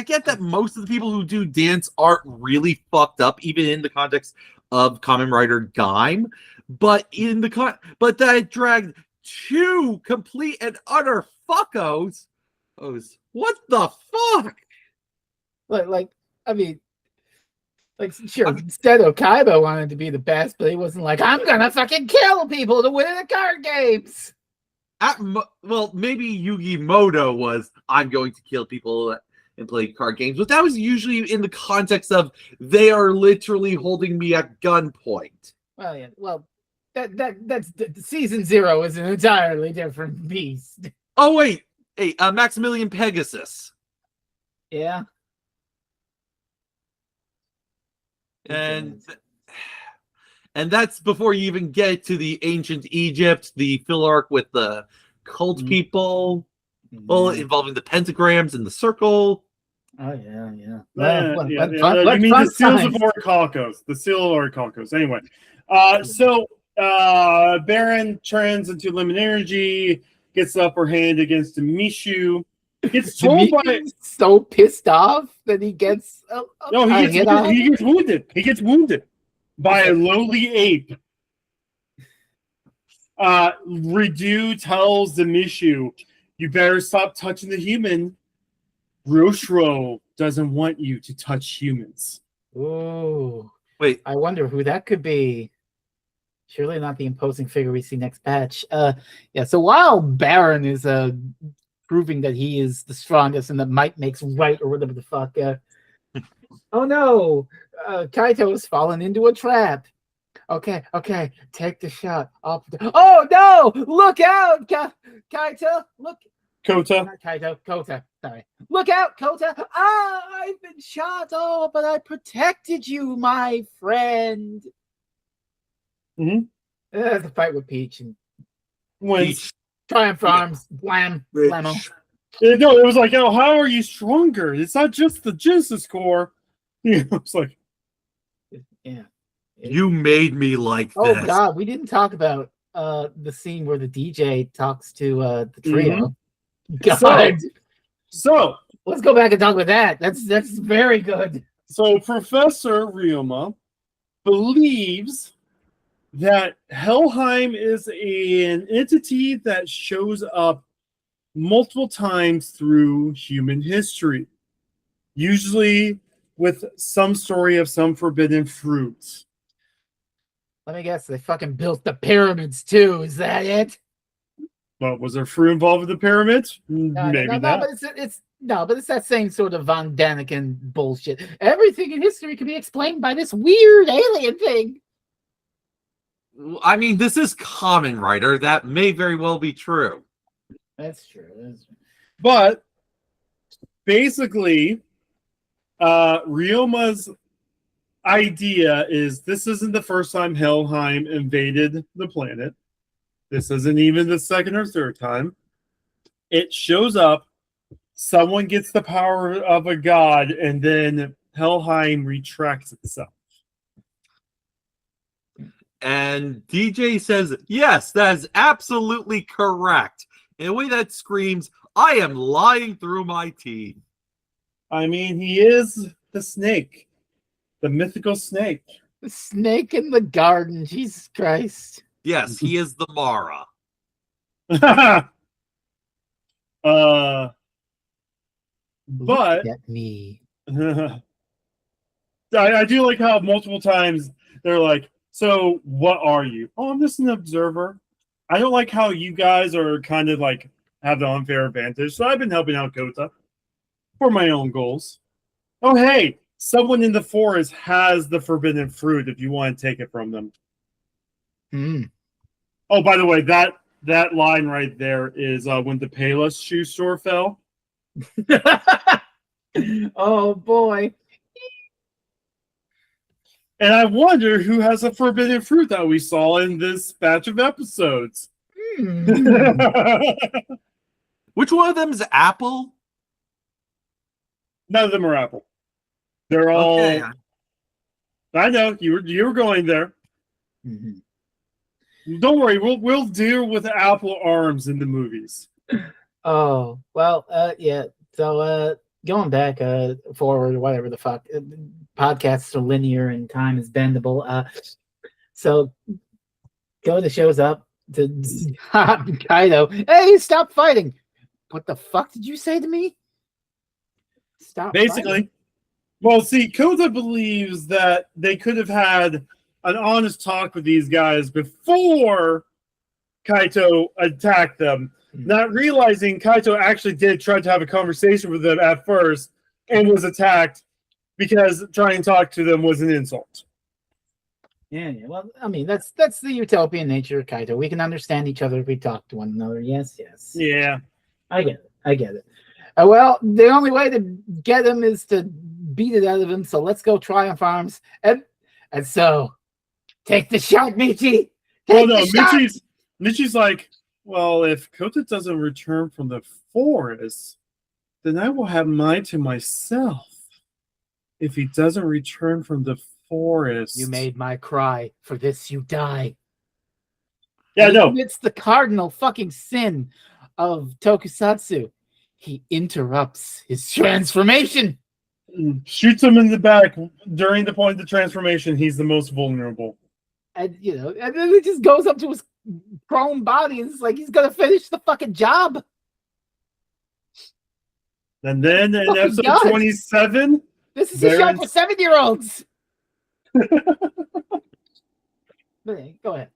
get that most of the people who do dance aren't really fucked up, even in the context of Kamen Rider Gaim, but that dragged 2 complete and utter fuckos. What the fuck? Sure, Seto Kaiba wanted to be the best, but he wasn't like, I'm gonna fucking kill people to win the card games. Well, maybe Yugi Moto was, I'm going to kill people and play card games, but that was usually in the context of they are literally holding me at gunpoint. Well, yeah, well, that's season 0 is an entirely different beast. Oh wait, hey, Maximilian Pegasus, Yeah. and that's before you even get to the ancient Egypt, the filler arc with the cult people, well, involving the pentagrams and the circle. Oh yeah. You Let's mean fun the seals times. of Orichalcos? The seal of Orichalcos. Anyway, so Baron turns into lemon energy, gets the upper hand against Mishu. Gets told by Demiki's so pissed off that he gets he gets wounded. He gets wounded by a lowly ape. Ridu tells the Mishu, "You better stop touching the human. Roshro doesn't want you to touch humans." Oh, Wait, I wonder who that could be. Surely not the imposing figure we see next patch. Yeah. So while Baron is proving that he is the strongest and that might makes right or whatever the fuck. Oh no, Kaito has fallen into a trap. Okay, take the shot. Oh no! Look out, Kaito! Look. Kota. Not Kaito, Kota. Sorry. Look out, Kota! Ah, I've been shot. Oh, but I protected you, my friend. Mm-hmm. There's a fight with Peach and Wins. Triumph Arms, blam, blammo. No, it was like, oh, how are you stronger? It's not just the Genesis core. It's like, Yeah. you made me like Oh this. God, we didn't talk about the scene where the DJ talks to the trio. God. So Let's go back and talk about that. That's very good. So Professor Ryoma believes that Helheim is an entity that shows up multiple times through human history, usually with some story of some forbidden fruit. Let me guess, they fucking built the pyramids too. Is that it? Well, was there fruit involved with the pyramids? Maybe no, not. But it's that same sort of Von Daniken bullshit. Everything in history can be explained by this weird alien thing. I mean, this is Kamen Rider. That may very well be true. That's true. But basically, Ryoma's idea is this isn't the first time Helheim invaded the planet. This isn't even the second or third time. It shows up, someone gets the power of a god, and then Helheim retracts itself. And DJ says, yes, that is absolutely correct. In a way that screams, I am lying through my teeth. I mean, he is the snake, the mythical snake. The snake in the garden, Jesus Christ. Yes, he is the Mara. But Get me. I do like how multiple times they're like, so what are you? Oh, I'm just an observer. I don't like how you guys are kind of like have the unfair advantage. So I've been helping out Kota for my own goals. Oh, hey, someone in the forest has the forbidden fruit if you want to take it from them. Oh, by the way, that line right there is when the Payless shoe store fell. Oh boy. And I wonder who has a forbidden fruit that we saw in this batch of episodes. Which one of them is Apple? None of them are Apple. They're all. Okay. I know you were going there. Don't worry, we'll deal with Apple arms in the movies. Oh well, yeah. So going back forward, whatever the fuck. Podcasts are linear and time is bendable. So Kota shows up to Kaido. Hey, stop fighting! What the fuck did you say to me? Stop. Basically, fighting. well, see, Kota believes that they could have had an honest talk with these guys before Kaito attacked them, not realizing Kaito actually did try to have a conversation with them at first and was attacked because trying to talk to them was an insult. Yeah. Well, I mean, that's the utopian nature of Kaito. We can understand each other if we talk to one another. Yes. Yeah. I get it. Well, the only way to get him is to beat it out of him. So let's go Triumph Arms. And so take the shot, Michi. Well, no, Michi's like, well, if Kota doesn't return from the forest, then I will have mine to myself. If he doesn't return from the forest. You made my cry. For this you die. Yeah, no. It's the cardinal fucking sin of Tokusatsu. He interrupts his transformation. Shoots him in the back during the point of the transformation. He's the most vulnerable. And and then it just goes up to his prone body and it's like he's gonna finish the fucking job. And then in Fucking episode God. 27, This is a show for 7-year-olds. Go ahead.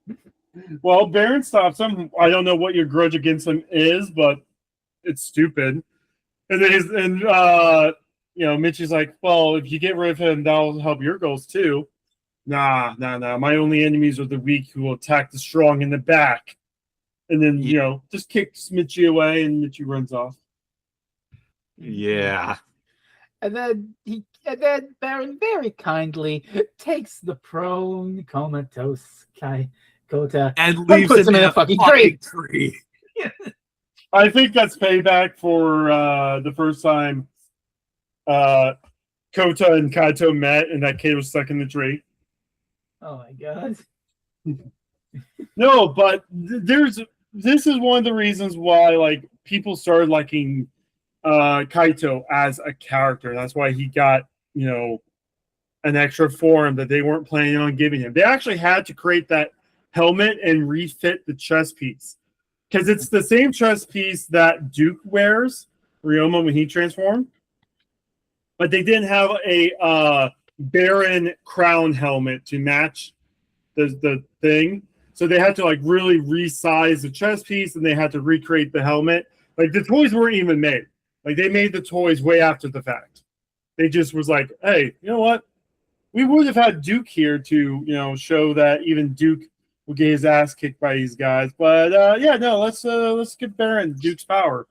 well, Baron stops him. I don't know what your grudge against him is, but it's stupid. And then Michi's like, well, if you get rid of him, that'll help your goals too. Nah. My only enemies are the weak who will attack the strong in the back. And then, just kicks Michi away and Michi runs off. Yeah. And then Baron very kindly takes the prone comatose Kota And leaves puts him him in in a fucking tree. I think that's payback for the first time Kota and Kaito met and that kid was stuck in the tree. Oh my God. No, but this is one of the reasons why people started liking Kaito as a character. That's why he got, an extra form that they weren't planning on giving him. They actually had to create that helmet and refit the chest piece. Because it's the same chest piece that Duke wears, Ryoma, when he transformed. But they didn't have a Baron crown helmet to match the thing. So they had to really resize the chest piece and they had to recreate the helmet. The toys weren't even made. They made the toys way after the fact. They just was like, hey, you know what? We would have had Duke here to, show that even Duke will get his ass kicked by these guys. But let's give Baron Duke's power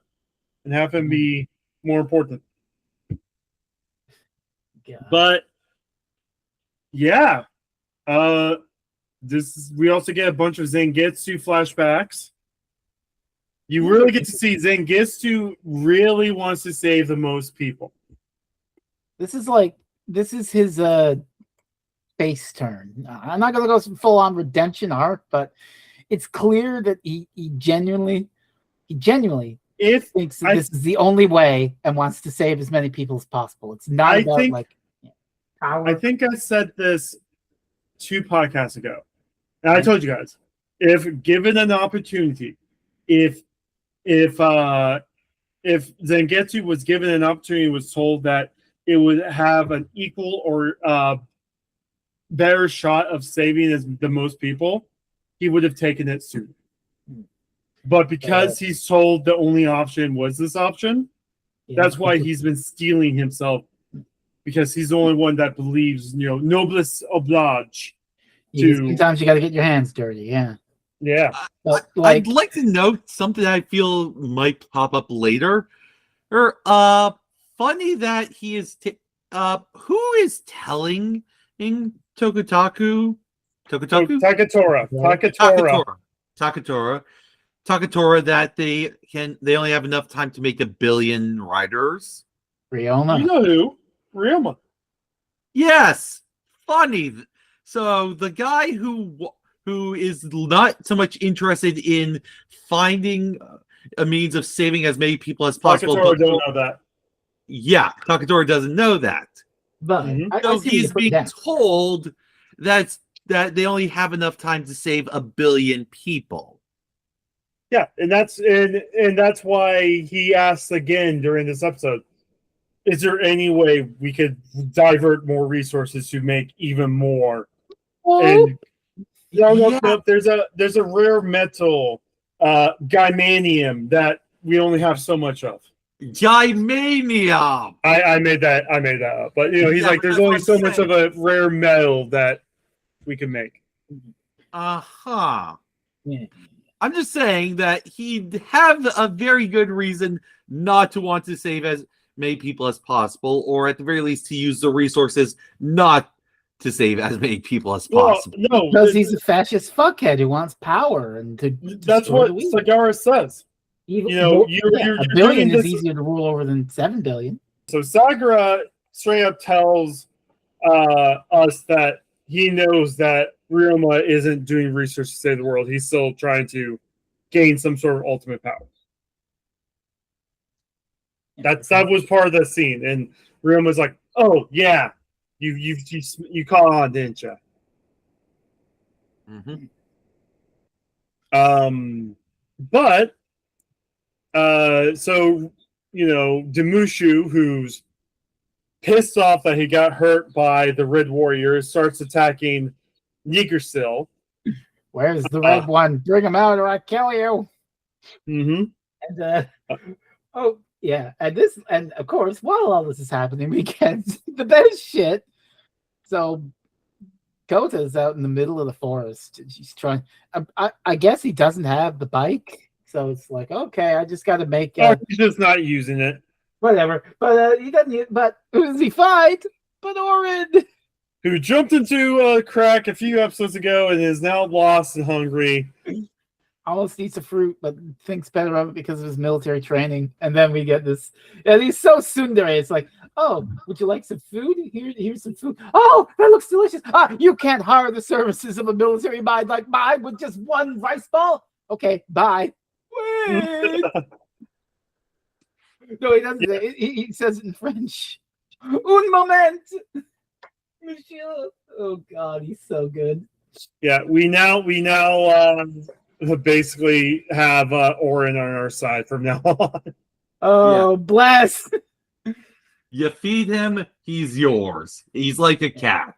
and have him be more important. God. But yeah, we also get a bunch of Zangetsu flashbacks. You really get to see Zangetsu really wants to save the most people. This is his face turn. I'm not gonna go full on redemption arc, but it's clear that he genuinely thinks that this is the only way and wants to save as many people as possible. It's not power. I think I said this 2 podcasts ago. And I told you guys, if given an opportunity, if Zangetsu was given an opportunity, was told that it would have an equal or better shot of saving as the most people, he would have taken it sooner. But because he's told the only option was this option, that's why he's been stealing himself, because he's the only one that believes, noblesse oblige. Sometimes you got to get your hands dirty. Yeah. But, I'd like to note something I feel might pop up later. Funny that he is. Who is telling Takatora that they only have enough time to make 1 billion riders? Ryoma. You know who? Ryoma. Yes. Funny. So the guy who is not so much interested in finding a means of saving as many people as possible. Takatora don't know that. Yeah, Takatora doesn't know that. But so he's being told that they only have enough time to save 1 billion people. Yeah, and that's why he asks again during this episode, is there any way we could divert more resources to make even more? And no, there's a rare metal, Gaimanium, that we only have so much of. Gaimanium. I made that up, but he's like, there's only so much of a rare metal that we can make. Uh-huh. Yeah. I'm just saying that he'd have a very good reason not to want to save as many people as possible, or at the very least to use the resources not to save as many people as possible. No, Because he's a fascist fuckhead who wants power and to that's destroy what the weak. Sagara says. Even, You know, you're a billion doing is this- easier to rule over than 7 billion. So Sagara straight up tells us that he knows that Ryoma isn't doing research to save the world. He's still trying to gain some sort of ultimate power. That was part of the scene, and Ryoma's like, "Oh yeah, you caught on, didn't you?" Mhm. But so Demushu, who's pissed off that he got hurt by the Red Warriors, starts attacking Niggerstill. Where's the red one? Bring him out or I kill you. Mm-hmm. And oh yeah, and of course, while all this is happening, we get the best shit. So Kota's out in the middle of the forest. She's trying. I guess he doesn't have the bike, so it's like, okay, I just got to make. He's just not using it. Whatever, but he doesn't. But who does he fight? But Orin, who jumped into a crack a few episodes ago and is now lost and hungry. Almost eats a fruit, but thinks better of it because of his military training. And then we get this. And he's so tsundere. It's like, oh, would you like some food? Here's some food. Oh, that looks delicious. You can't hire the services of a military mind like mine with just one rice ball. Okay, bye. Wait. No, he doesn't. Yeah. He says it in French. Un moment, monsieur. Oh God, he's so good. Yeah, we now basically have Orin on our side from now on. Oh, yeah. Bless. You feed him, he's yours. He's like a cat.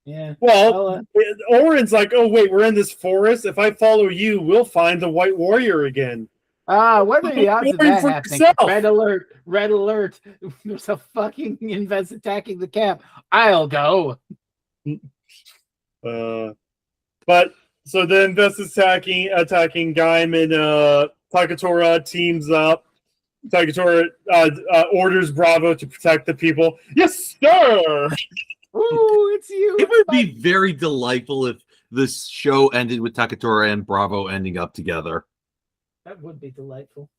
Yeah. Well, Orin's like, oh wait, we're in this forest. If I follow you, we'll find the White Warrior again. What are the odds of that happening? Yourself. Red alert! Red alert! There's a fucking Invest attacking the camp. I'll go. But so the Invest attacking Gaim and Takatora teams up. Takatora orders Bravo to protect the people. Yes, sir. Ooh, it's you. It would be very delightful if this show ended with Takatora and Bravo ending up together. That would be delightful.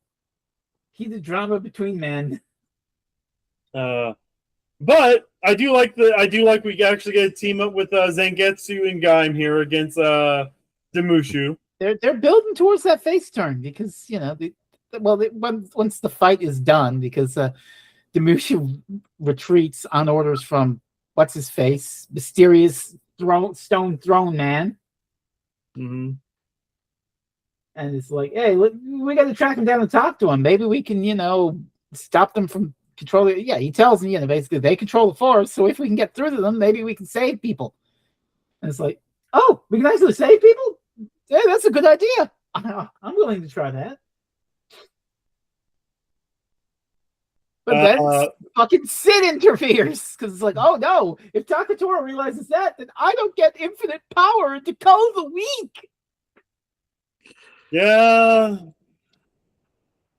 He's the drama between men. But I do like we actually get a team up with Zangetsu and Gaim here against Demushu. They're building towards that face turn because once the fight is done, because Demushu retreats on orders from what's his face, mysterious stone throne man. Mm-hmm. And it's like, hey, we got to track him down and talk to him. Maybe we can, stop them from controlling. Yeah, he tells me, basically they control the forest. So if we can get through to them, maybe we can save people. And it's like, oh, we can actually save people? Yeah, that's a good idea. I'm willing to try that. But then fucking Sid interferes because it's like, oh no, if Takatora realizes that, then I don't get infinite power to cull the weak. Yeah.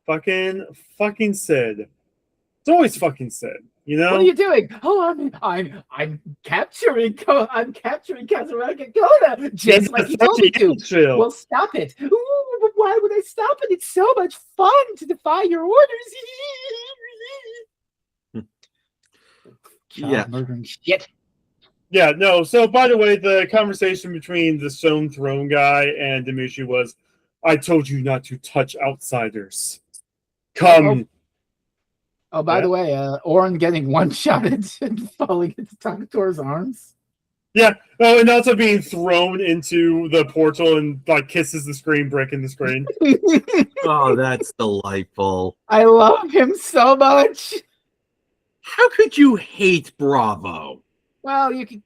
Fucking Sid. It's always fucking Sid, What are you doing? Oh, I'm capturing Kazuragi and Kona, just like he told me to. Chill. Well, stop it. Ooh, but why would I stop it? It's so much fun to defy your orders. Yeah. Murdering shit. Yeah, no. So, by the way, the conversation between the Stone Throne guy and Demushu was, I told you not to touch outsiders. Come. Oh, by the way, Orin getting one-shotted and falling into Takatora's arms. Yeah. Oh, and also being thrown into the portal and kisses the screen brick in the screen. Oh, that's delightful. I love him so much. How could you hate Bravo? Well, you could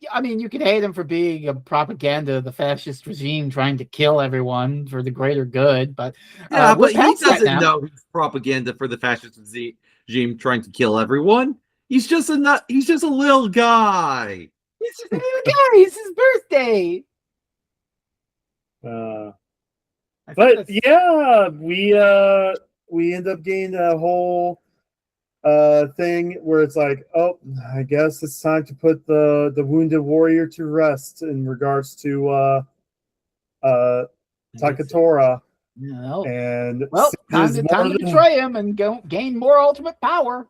hate him for being a propaganda of the fascist regime trying to kill everyone for the greater good, but but he doesn't know he's propaganda for the fascist regime trying to kill everyone. He's just a little guy. He's just a little guy. It's his birthday. I think But that's- yeah, we end up getting a whole thing where it's like, oh, I guess it's time to put the wounded warrior to rest in regards to Takatora. No. And Well, time is to more than- betray him and gain more ultimate power.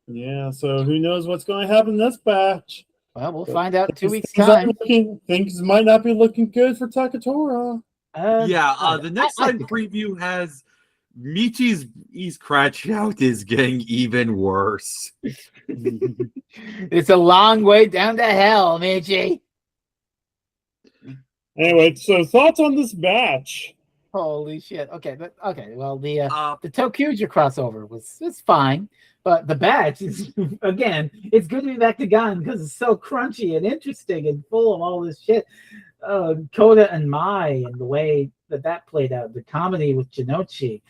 Yeah, so who knows what's going to happen this batch? Well, we'll find out in 2 weeks' Things aren't time. things might not be looking good for Takatora. The next I time think- preview has Michi's crash out is getting even worse. It's a long way down to hell, Michi. Anyway, so thoughts on this batch? Holy shit. Okay, well the Uh, Tokuja crossover was fine, but the batch is again, it's good to be back to Gaim because it's so crunchy and interesting and full of all this shit. Koda and Mai and the way that played out, the comedy with Jinochi,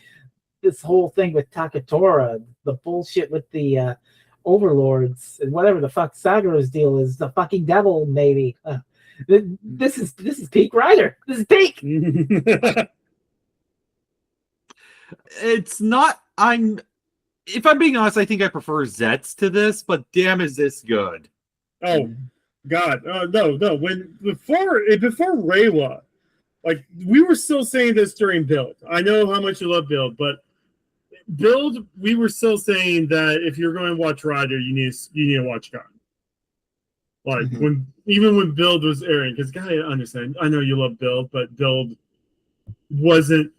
this whole thing with Takatora, the bullshit with the overlords and whatever the fuck Sagaro's deal is, the fucking devil maybe. This is peak Rider. This is peak. it's not. If I'm being honest, I think I prefer Zets to this, but damn, is this good? Oh God, no. When before Reiwa, like we were still saying this during build. I know how much you love build, but build we were still saying that if you're going to watch Rider, you need to watch God. Like even when build was airing, because I understand. I know you love build, but build wasn't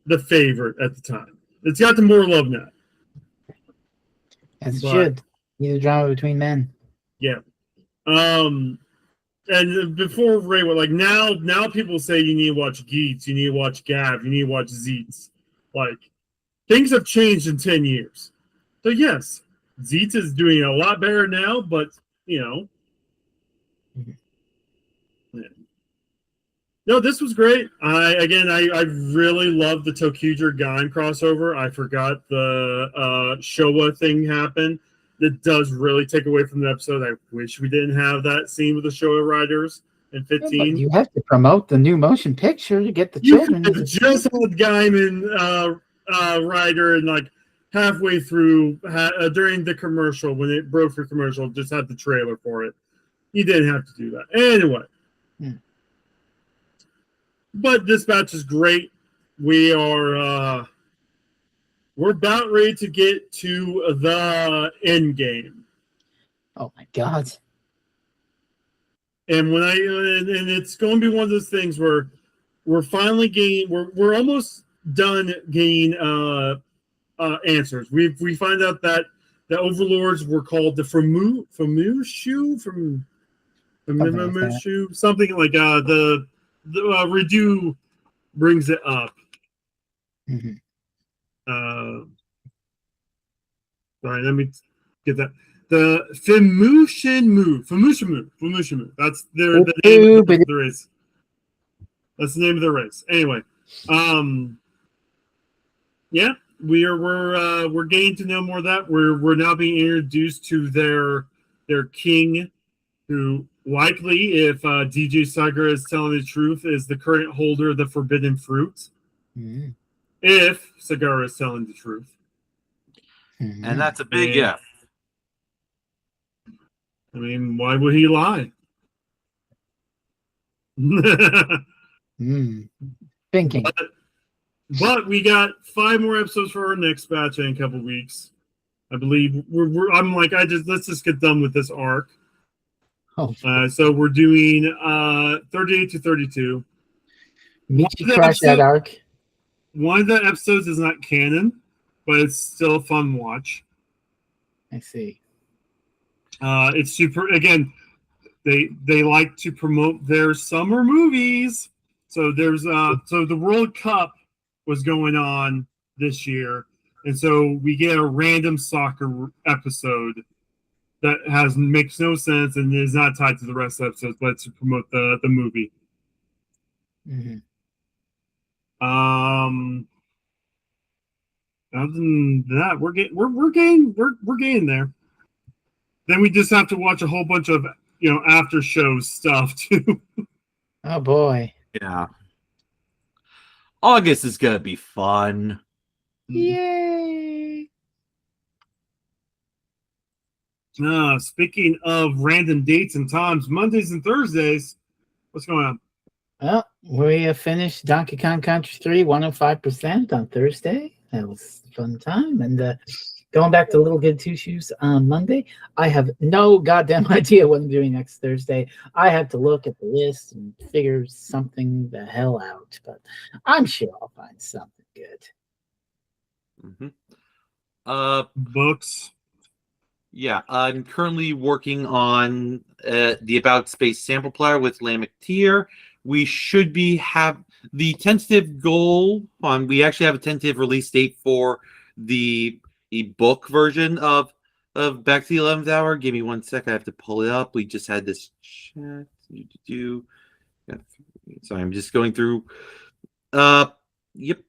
the favorite at the time. It's gotten more love now. As it But- should. Need a drama between men. Yeah. And before Reiwa, like now people say you need to watch Geets, you need to watch Gav, you need to watch Zeets. Like things have changed in 10 years. So yes, Zeets is doing a lot better now, but you know. Yeah. No, this was great. I really love the Tokuja Gaim crossover. I forgot the Showa thing happened. That does really take away from the episode. I wish we didn't have that scene with the Showa riders in 15. But you have to promote the new motion picture to get the You children. could have just had Gaim and Rider, and like halfway through during the commercial when it broke for commercial, just had the trailer for it. You didn't have to do that anyway. But this batch is great. We are we're about ready to get to the end game. Oh my god. And when and it's going to be one of those things where we're finally getting we're almost done getting answers. We find out that the overlords were called the Famushu, something like the Redo brings it up. Sorry, let me get that. The Famushimu. That's the name of the race. That's the name of the race. Anyway, yeah, we're getting to know more of that. We're now being introduced to their king, who likely, if DJ Sagara is telling the truth, is the current holder of the forbidden fruit. If Sagara is telling the truth. And that's a big if. I mean, why would he lie? Thinking. But we got 5 more episodes for our next batch in a couple weeks. I believe let's just get done with this arc. So we're doing 38 to 32. Michi crashed that arc. One of the episodes is not canon, but it's still a fun watch. I see. It's super. Again, they like to promote their summer movies. So there's so the World Cup was going on this year, and so we get a random soccer episode that makes no sense and is not tied to the rest of the episodes, but to promote the movie. Other than that, we're getting there. Then we just have to watch a whole bunch of after show stuff too. Oh boy. Yeah. August is gonna be fun. Yay. Speaking of random dates and times, Mondays and Thursdays, what's going on? Well, we have finished Donkey Kong Country 3 105% on Thursday. That was a fun time. And going back to Little Good Two Shoes on Monday, I have no goddamn idea what I'm doing next Thursday. I have to look at the list and figure something the hell out, but I'm sure I'll find something good. Books. Yeah, I'm currently working on the About Space sample player with Lamech Tier. We should have the tentative goal on. We actually have a tentative release date for the book version of Back to the 11th Hour. Give me 1 sec. I have to pull it up. We just had this chat. Sorry, I'm just going through. Yep.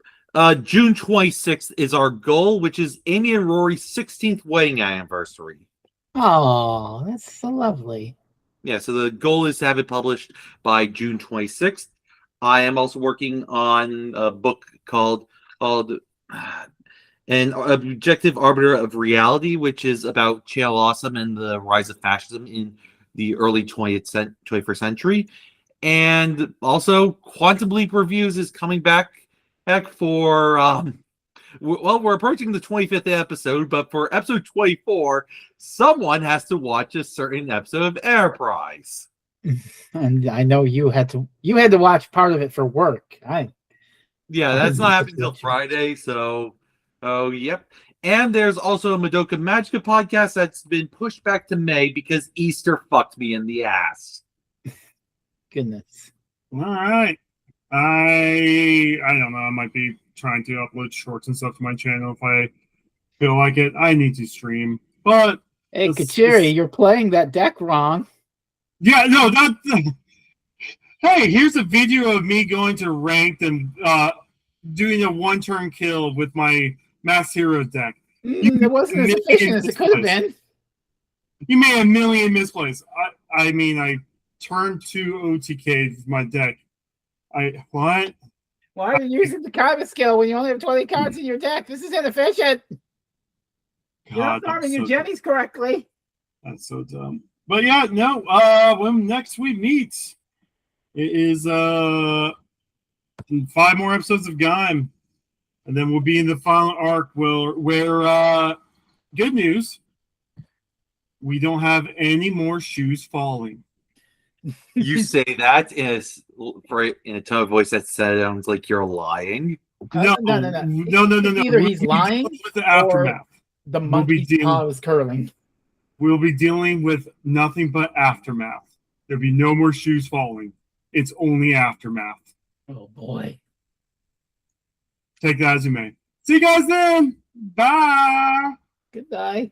June 26th is our goal, which is Amy and Rory's 16th wedding anniversary. Oh, that's so lovely. Yeah, so the goal is to have it published by June 26th. I am also working on a book called An Objective Arbiter of Reality, which is about Channel Awesome and the rise of fascism in the early 21st century. And also, Quantum Leap Reviews is coming back for we're approaching the 25th episode, but for episode 24, someone has to watch a certain episode of Enterprise. And I know you had to watch part of it for work. Yeah, that's not happening until Friday, so yep. And there's also a Madoka Magica podcast that's been pushed back to May because Easter fucked me in the ass. Goodness. All right. I don't know. I might be trying to upload shorts and stuff to my channel if I feel like it. I need to stream. But hey, Kuchiri, you're playing that deck wrong. Yeah, no, that. Hey, here's a video of me going to ranked and doing a one-turn kill with my Mass Hero deck. It wasn't as efficient as it could have been. You made a million misplays. I mean, I turned 2 OTKs with my deck. What? Why are you using the Kamen skill when you only have 20 cards in your deck? This is inefficient. You're not farming your jennies correctly. That's so dumb. But yeah, no. When next we meet, it is 5 more episodes of Gaim, and then we'll be in the final arc where good news, we don't have any more shoes falling. You say that in a tone of voice that sounds like you're lying. No. Either he's lying with the aftermath. The monkey's paw is curling. We'll be dealing with nothing but aftermath. There'll be no more shoes falling. It's only aftermath. Oh boy. Take that as you may. See you guys then. Bye. Goodbye.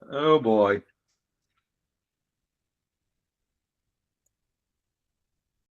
Oh boy.